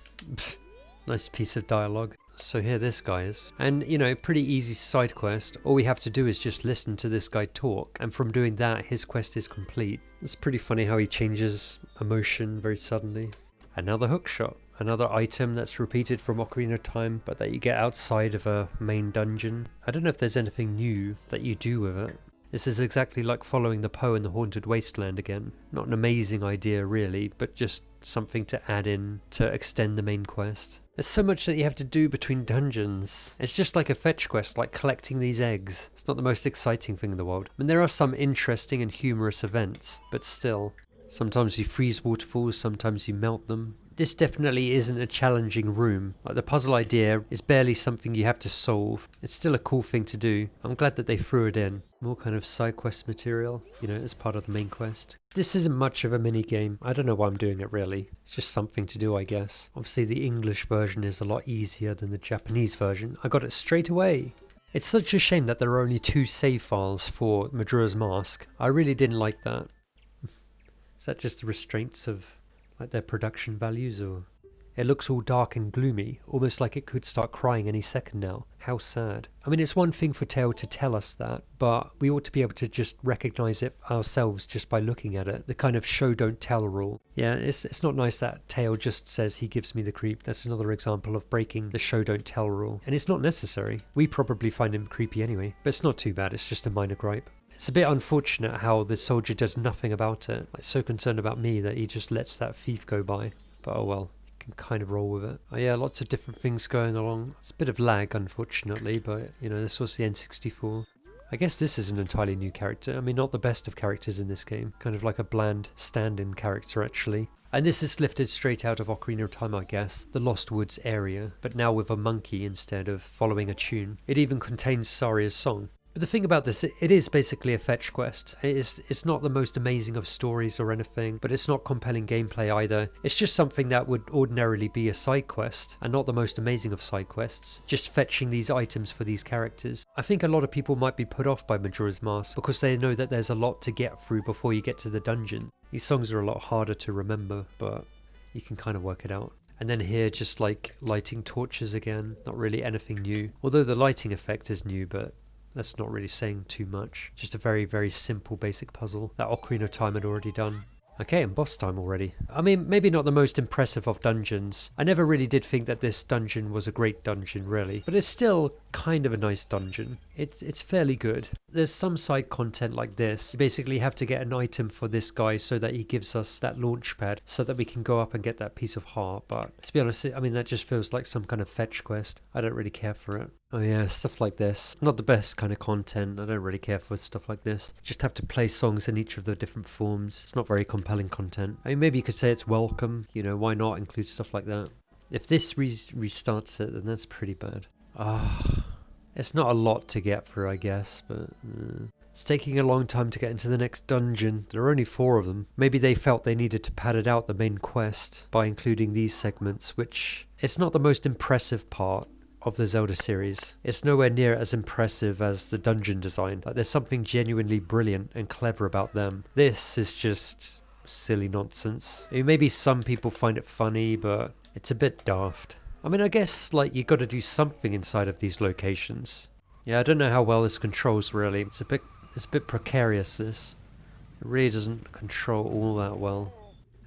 Nice piece of dialogue. So here this guy is. And, you know, pretty easy side quest. All we have to do is just listen to this guy talk, and from doing that, his quest is complete. It's pretty funny how he changes emotion very suddenly. And now the Hookshot. Another item that's repeated from Ocarina of Time, but that you get outside of a main dungeon. I don't know if there's anything new that you do with it. This is exactly like following the Poe in the Haunted Wasteland again. Not an amazing idea really, but just something to add in to extend the main quest. There's so much that you have to do between dungeons. It's just like a fetch quest, like collecting these eggs. It's not the most exciting thing in the world. I mean, there are some interesting and humorous events, but still. Sometimes you freeze waterfalls, sometimes you melt them. This definitely isn't a challenging room. Like, the puzzle idea is barely something you have to solve. It's still a cool thing to do. I'm glad that they threw it in. More kind of side quest material, you know, as part of the main quest. This isn't much of a mini game. I don't know why I'm doing it really. It's just something to do, I guess. Obviously the English version is a lot easier than the Japanese version. I got it straight away. It's such a shame that there are only 2 save files for Majora's Mask. I really didn't like that. Is that just the restraints of like their production values, or? It looks all dark and gloomy, almost like it could start crying any second now. How sad. I mean, it's one thing for Tale to tell us that, but we ought to be able to just recognise it ourselves just by looking at it. The kind of show don't tell rule. Yeah, it's not nice that Tale just says he gives me the creep. That's another example of breaking the show don't tell rule. And it's not necessary. We probably find him creepy anyway, but it's not too bad, it's just a minor gripe. It's a bit unfortunate how the soldier does nothing about it. Like, so concerned about me that he just lets that thief go by. But oh well, you can kind of roll with it. Oh yeah, lots of different things going along. It's a bit of lag, unfortunately, but you know, this was the N64. I guess this is an entirely new character. I mean, not the best of characters in this game. Kind of like a bland stand-in character, actually. And this is lifted straight out of Ocarina of Time, I guess, the Lost Woods area, but now with a monkey instead of following a tune. It even contains Saria's song. But the thing about this, it is basically a fetch quest. It's not the most amazing of stories or anything, but it's not compelling gameplay either. It's just something that would ordinarily be a side quest, and not the most amazing of side quests, just fetching these items for these characters. I think a lot of people might be put off by Majora's Mask, because they know that there's a lot to get through before you get to the dungeon. These songs are a lot harder to remember, but you can kind of work it out. And then here, just like lighting torches again, not really anything new. Although the lighting effect is new, but that's not really saying too much. Just a very, very simple basic puzzle that Ocarina of Time had already done. Okay, and boss time already. I mean, maybe not the most impressive of dungeons. I never really did think that this dungeon was a great dungeon, really. But it's still kind of a nice dungeon. It's fairly good. There's some side content like this. You basically have to get an item for this guy so that he gives us that launch pad so that we can go up and get that piece of heart. But to be honest, I mean, that just feels like some kind of fetch quest. I don't really care for it. Oh yeah, stuff like this. Not the best kind of content. I don't really care for stuff like this. Just have to play songs in each of the different forms. It's not very compelling content. I mean, maybe you could say it's welcome. You know, why not include stuff like that? If this restarts it, then that's pretty bad. It's not a lot to get through, I guess, but it's taking a long time to get into the next dungeon. There are only 4 of them. Maybe they felt they needed to pad it out the main quest by including these segments, which it's not the most impressive part of the Zelda series. It's nowhere near as impressive as the dungeon design. Like, there's something genuinely brilliant and clever about them. This is just silly nonsense. I mean, maybe some people find it funny, but it's a bit daft. I mean, I guess, like, you got to do something inside of these locations. Yeah, I don't know how well this controls, really. It's a bit precarious, this. It really doesn't control all that well.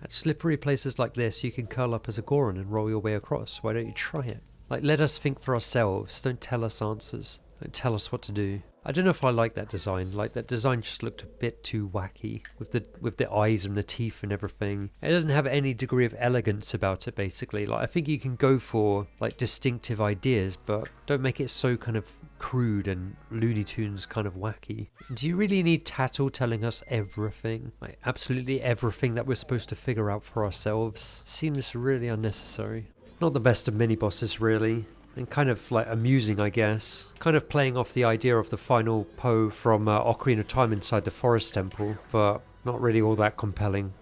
At slippery places like this, you can curl up as a Goron and roll your way across. Why don't you try it? Like, let us think for ourselves. Don't tell us answers. Don't tell us what to do. I don't know if I like that design. Like, that design just looked a bit too wacky with the eyes and the teeth and everything. It doesn't have any degree of elegance about it, basically. Like, I think you can go for like distinctive ideas, but don't make it so kind of crude and Looney Tunes kind of wacky. Do you really need Tattle telling us everything? Like, absolutely everything that we're supposed to figure out for ourselves? Seems really unnecessary. Not the best of mini-bosses, really. And kind of like amusing, I guess. Kind of playing off the idea of the final Poe from Ocarina of Time inside the forest temple, but not really all that compelling.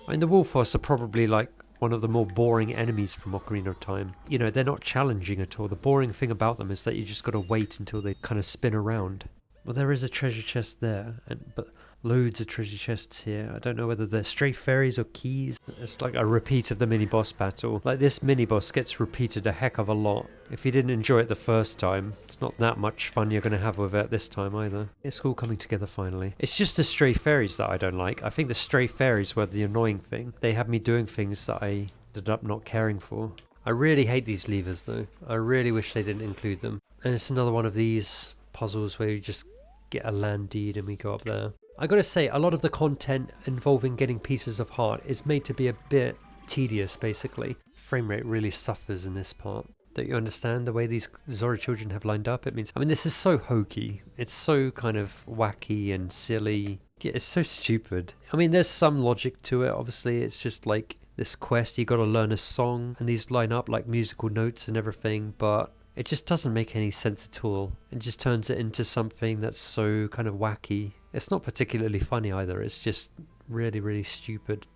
I mean, the Wolfos are probably like one of the more boring enemies from Ocarina of Time. You know, they're not challenging at all. The boring thing about them is that you just got to wait until they kind of spin around. Well, there is a treasure chest there, but loads of treasure chests here. I don't know whether they're stray fairies or keys. It's like a repeat of the mini-boss battle. Like, this mini-boss gets repeated a heck of a lot. If you didn't enjoy it the first time, it's not that much fun you're going to have with it this time either. It's all coming together finally. It's just the stray fairies that I don't like. I think the stray fairies were the annoying thing. They had me doing things that I ended up not caring for. I really hate these levers though. I really wish they didn't include them. And it's another one of these puzzles where you just get a land deed and we go up there. I gotta say, a lot of the content involving getting pieces of heart is made to be a bit tedious, basically. Frame rate really suffers in this part. Don't you understand the way these Zora children have lined up? It means, I mean, this is so hokey. It's so kind of wacky and silly. Yeah, it's so stupid. I mean, there's some logic to it. Obviously, it's just like this quest, you gotta learn a song, and these line up like musical notes and everything, but it just doesn't make any sense at all. It just turns it into something that's so kind of wacky. It's not particularly funny either, it's just really, really stupid.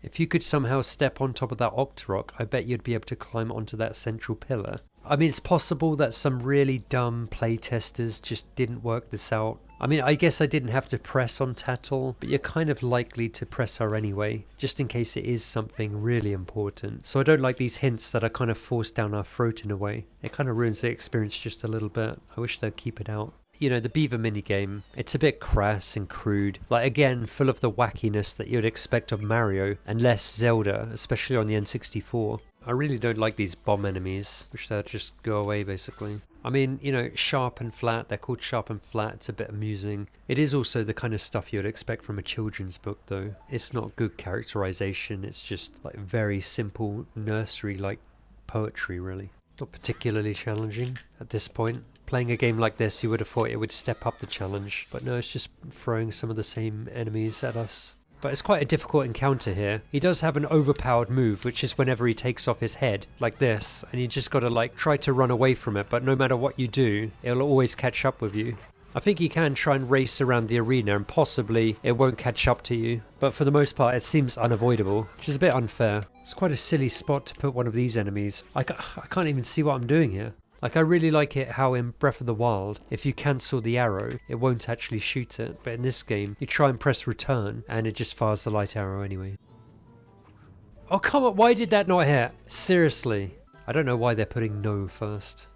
If you could somehow step on top of that Octorok, I bet you'd be able to climb onto that central pillar. I mean, it's possible that some really dumb playtesters just didn't work this out. I mean, I guess I didn't have to press on Tattle, but you're kind of likely to press her anyway, just in case it is something really important. So I don't like these hints that are kind of forced down our throat in a way. It kind of ruins the experience just a little bit. I wish they'd keep it out. You know, the beaver minigame, it's a bit crass and crude. Like, again, full of the wackiness that you'd expect of Mario, and less Zelda, especially on the N64. I really don't like these bomb enemies, which they'll just go away basically. I mean, you know, sharp and flat, they're called sharp and flat, it's a bit amusing. It is also the kind of stuff you'd expect from a children's book though. It's not good characterization, it's just like very simple nursery-like poetry really. Not particularly challenging at this point. Playing a game like this, you would have thought it would step up the challenge, but no, it's just throwing some of the same enemies at us. But it's quite a difficult encounter here. He does have an overpowered move, which is whenever he takes off his head, like this, and you just gotta like try to run away from it, but no matter what you do, it'll always catch up with you. I think you can try and race around the arena and possibly it won't catch up to you, but for the most part it seems unavoidable, which is a bit unfair. It's quite a silly spot to put one of these enemies. I can't even see what I'm doing here. Like, I really like it how in Breath of the Wild, if you cancel the arrow, it won't actually shoot it. But in this game, you try and press return, and it just fires the light arrow anyway. Oh, come on, why did that not hit? Seriously. I don't know why they're putting no first.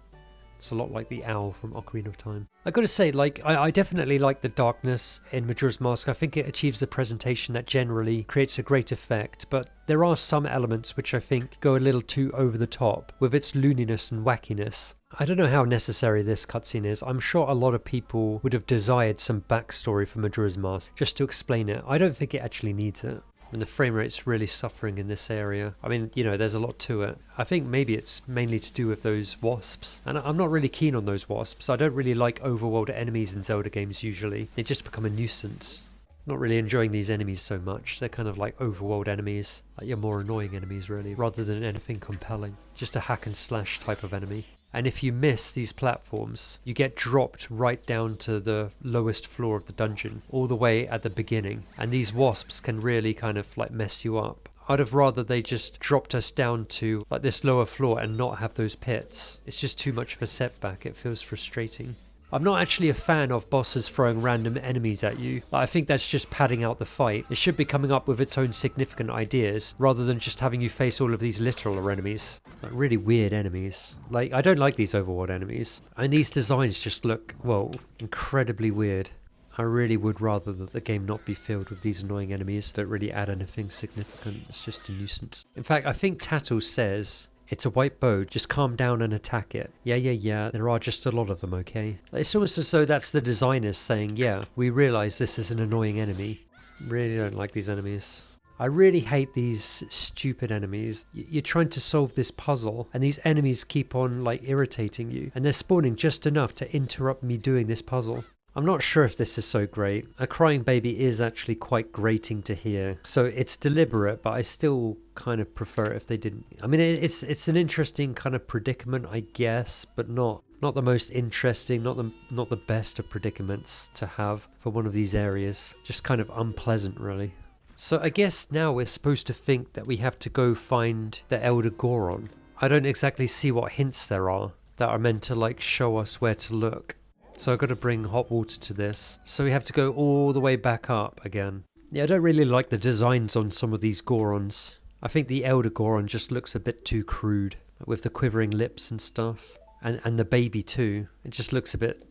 It's a lot like the owl from Ocarina of Time. I gotta say, like, I definitely like the darkness in Majora's Mask. I think it achieves a presentation that generally creates a great effect, but there are some elements which I think go a little too over the top with its looniness and wackiness. I don't know how necessary this cutscene is. I'm sure a lot of people would have desired some backstory for Majora's Mask just to explain it. I don't think it actually needs it. And the frame rate's really suffering in this area. I mean, you know, there's a lot to it. I think maybe it's mainly to do with those wasps. And I'm not really keen on those wasps. I don't really like overworld enemies in Zelda games usually. They just become a nuisance. Not really enjoying these enemies so much. They're kind of like overworld enemies. Like your more annoying enemies really, rather than anything compelling. Just a hack and slash type of enemy. And if you miss these platforms, you get dropped right down to the lowest floor of the dungeon, all the way at the beginning. And these wasps can really kind of like mess you up. I'd have rather they just dropped us down to like this lower floor and not have those pits. It's just too much of a setback, it feels frustrating. I'm not actually a fan of bosses throwing random enemies at you. Like, I think that's just padding out the fight. It should be coming up with its own significant ideas, rather than just having you face all of these literal enemies. Like, really weird enemies. Like, I don't like these overworld enemies. And these designs just look, well, incredibly weird. I really would rather that the game not be filled with these annoying enemies that don't really add anything significant. It's just a nuisance. In fact, I think Tattle says, "It's a white bow, just calm down and attack it." Yeah, there are just a lot of them, okay? It's almost as though that's the designers saying, yeah, we realise this is an annoying enemy. Really don't like these enemies. I really hate these stupid enemies. You're trying to solve this puzzle and these enemies keep on like irritating you and they're spawning just enough to interrupt me doing this puzzle. I'm not sure if this is so great. A crying baby is actually quite grating to hear. So it's deliberate, but I still kind of prefer it if they didn't. I mean, it's an interesting kind of predicament, I guess, but not the most interesting, not the best of predicaments to have for one of these areas. Just kind of unpleasant, really. So I guess now we're supposed to think that we have to go find the Elder Goron. I don't exactly see what hints there are that are meant to like show us where to look. So I've got to bring hot water to this. So we have to go all the way back up again. Yeah, I don't really like the designs on some of these Gorons. I think the Elder Goron just looks a bit too crude, with the quivering lips and stuff. And the baby too. It just looks a bit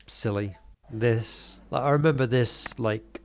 silly. This, like, I remember this like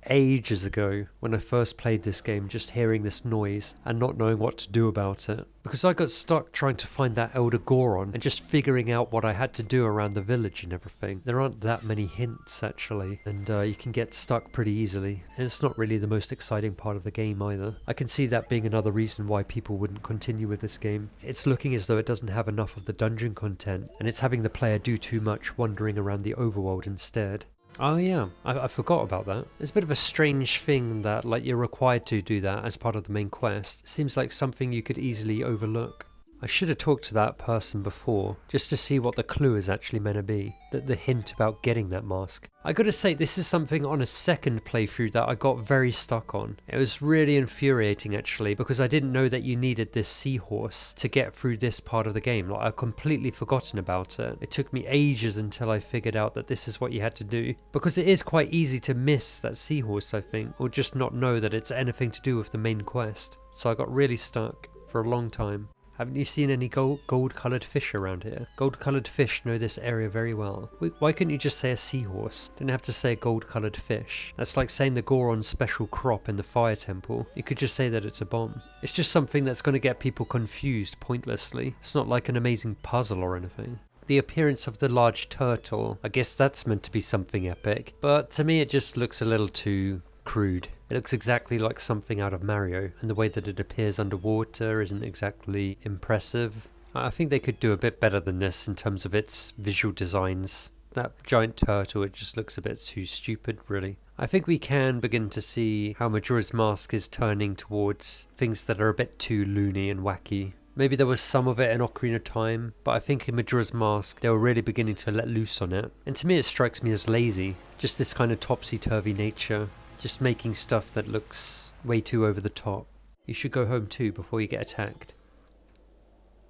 ages ago when I first played this game, just hearing this noise and not knowing what to do about it. Because I got stuck trying to find that Elder Goron and just figuring out what I had to do around the village and everything. There aren't that many hints actually, and you can get stuck pretty easily. And it's not really the most exciting part of the game either. I can see that being another reason why people wouldn't continue with this game. It's looking as though it doesn't have enough of the dungeon content, and it's having the player do too much wandering around the overworld instead. Oh yeah, I forgot about that. It's a bit of a strange thing that like you're required to do that as part of the main quest. It seems like something you could easily overlook. I should have talked to that person before, just to see what the clue is actually meant to be, the hint about getting that mask. I gotta say, this is something on a second playthrough that I got very stuck on. It was really infuriating actually, because I didn't know that you needed this seahorse to get through this part of the game. Like, I'd completely forgotten about it. It took me ages until I figured out that this is what you had to do, because it is quite easy to miss that seahorse, I think, or just not know that it's anything to do with the main quest. So I got really stuck for a long time. Haven't you seen any gold-coloured fish around here? Gold-coloured fish know this area very well. Why couldn't you just say a seahorse? Didn't have to say a gold-coloured fish. That's like saying the Goron's special crop in the fire temple. You could just say that it's a bomb. It's just something that's going to get people confused pointlessly. It's not like an amazing puzzle or anything. The appearance of the large turtle, I guess that's meant to be something epic, but to me it just looks a little too crude. It looks exactly like something out of Mario, and the way that it appears underwater isn't exactly impressive. I think they could do a bit better than this in terms of its visual designs. That giant turtle, it just looks a bit too stupid, really. I think we can begin to see how Majora's Mask is turning towards things that are a bit too loony and wacky. Maybe there was some of it in Ocarina of Time, but I think in Majora's Mask they were really beginning to let loose on it. And to me it strikes me as lazy. Just this kind of topsy-turvy nature. Just making stuff that looks way too over the top. You should go home too before you get attacked.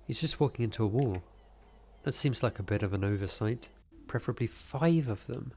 He's just walking into a wall. That seems like a bit of an oversight. Preferably 5 of them.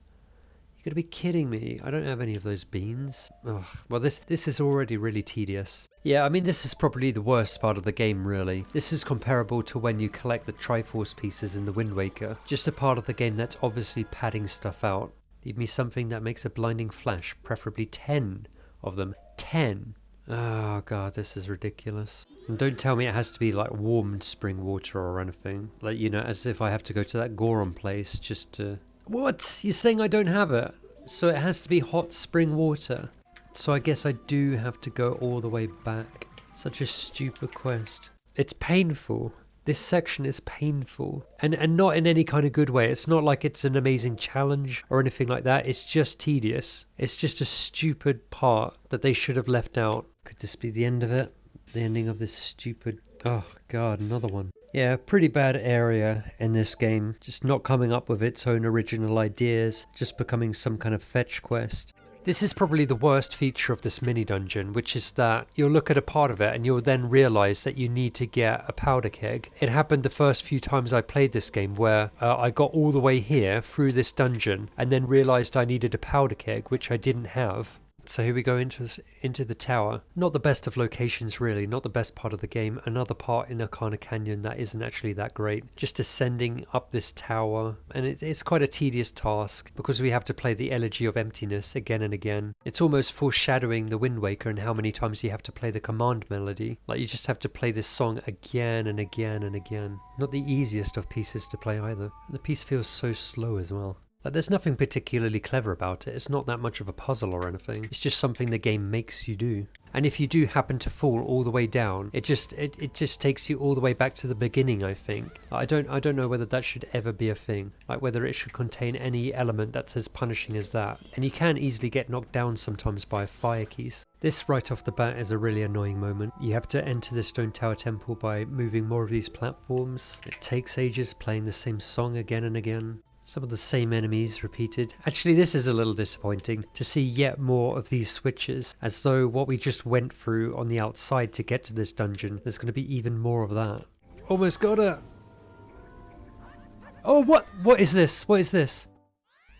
You gotta be kidding me. I don't have any of those beans. Ugh. Well, this is already really tedious. Yeah, I mean, this is probably the worst part of the game, really. This is comparable to when you collect the Triforce pieces in the Wind Waker. Just a part of the game that's obviously padding stuff out. Leave me something that makes a blinding flash, preferably 10 of them. 10! Oh god, this is ridiculous. And don't tell me it has to be like warmed spring water or anything. Like, you know, as if I have to go to that Goron place just to... What? You're saying I don't have it? So it has to be hot spring water. So I guess I do have to go all the way back. Such a stupid quest. It's painful. This section is painful. And not in any kind of good way. It's not like it's an amazing challenge or anything like that. It's just tedious. It's just a stupid part that they should have left out. Could this be the end of it? The ending of this stupid... Oh god, another one. Yeah, pretty bad area in this game. Just not coming up with its own original ideas. Just becoming some kind of fetch quest. This is probably the worst feature of this mini dungeon, which is that you'll look at a part of it and you'll then realise that you need to get a powder keg. It happened the first few times I played this game where I got all the way here through this dungeon and then realised I needed a powder keg, which I didn't have. So here we go into the tower. Not the best of locations really, not the best part of the game. Another part in Arcana Canyon that isn't actually that great. Just ascending up this tower, and it's quite a tedious task because we have to play the Elegy of Emptiness again and again. It's almost foreshadowing the Wind Waker and how many times you have to play the command melody. Like you just have to play this song again and again and again. Not the easiest of pieces to play either. The piece feels so slow as well. Like there's nothing particularly clever about it. It's not that much of a puzzle or anything. It's just something the game makes you do. And if you do happen to fall all the way down, it just takes you all the way back to the beginning, I think. I don't know whether that should ever be a thing. Like whether it should contain any element that's as punishing as that. And you can easily get knocked down sometimes by fire keys. This right off the bat is a really annoying moment. You have to enter the Stone Tower Temple by moving more of these platforms. It takes ages playing the same song again and again. Some of the same enemies repeated. Actually, this is a little disappointing to see yet more of these switches, as though what we just went through on the outside to get to this dungeon, there's going to be even more of that. Almost got it! Oh, what is this? What is this?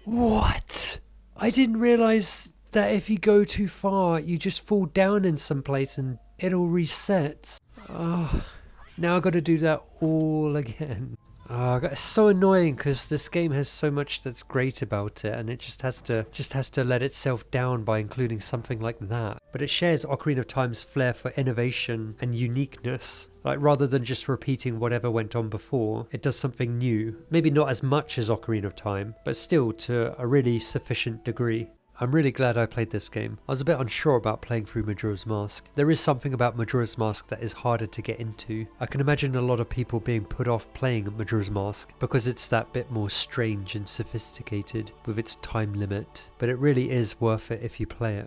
What? I didn't realise that if you go too far, you just fall down in some place and it all resets. Oh, now I've got to do that all again. Oh, it's so annoying because this game has so much that's great about it, and it just has to let itself down by including something like that. But it shares Ocarina of Time's flair for innovation and uniqueness. Like rather than just repeating whatever went on before, it does something new. Maybe not as much as Ocarina of Time, but still to a really sufficient degree. I'm really glad I played this game. I was a bit unsure about playing through Majora's Mask. There is something about Majora's Mask that is harder to get into. I can imagine a lot of people being put off playing Majora's Mask because it's that bit more strange and sophisticated with its time limit. But it really is worth it if you play it.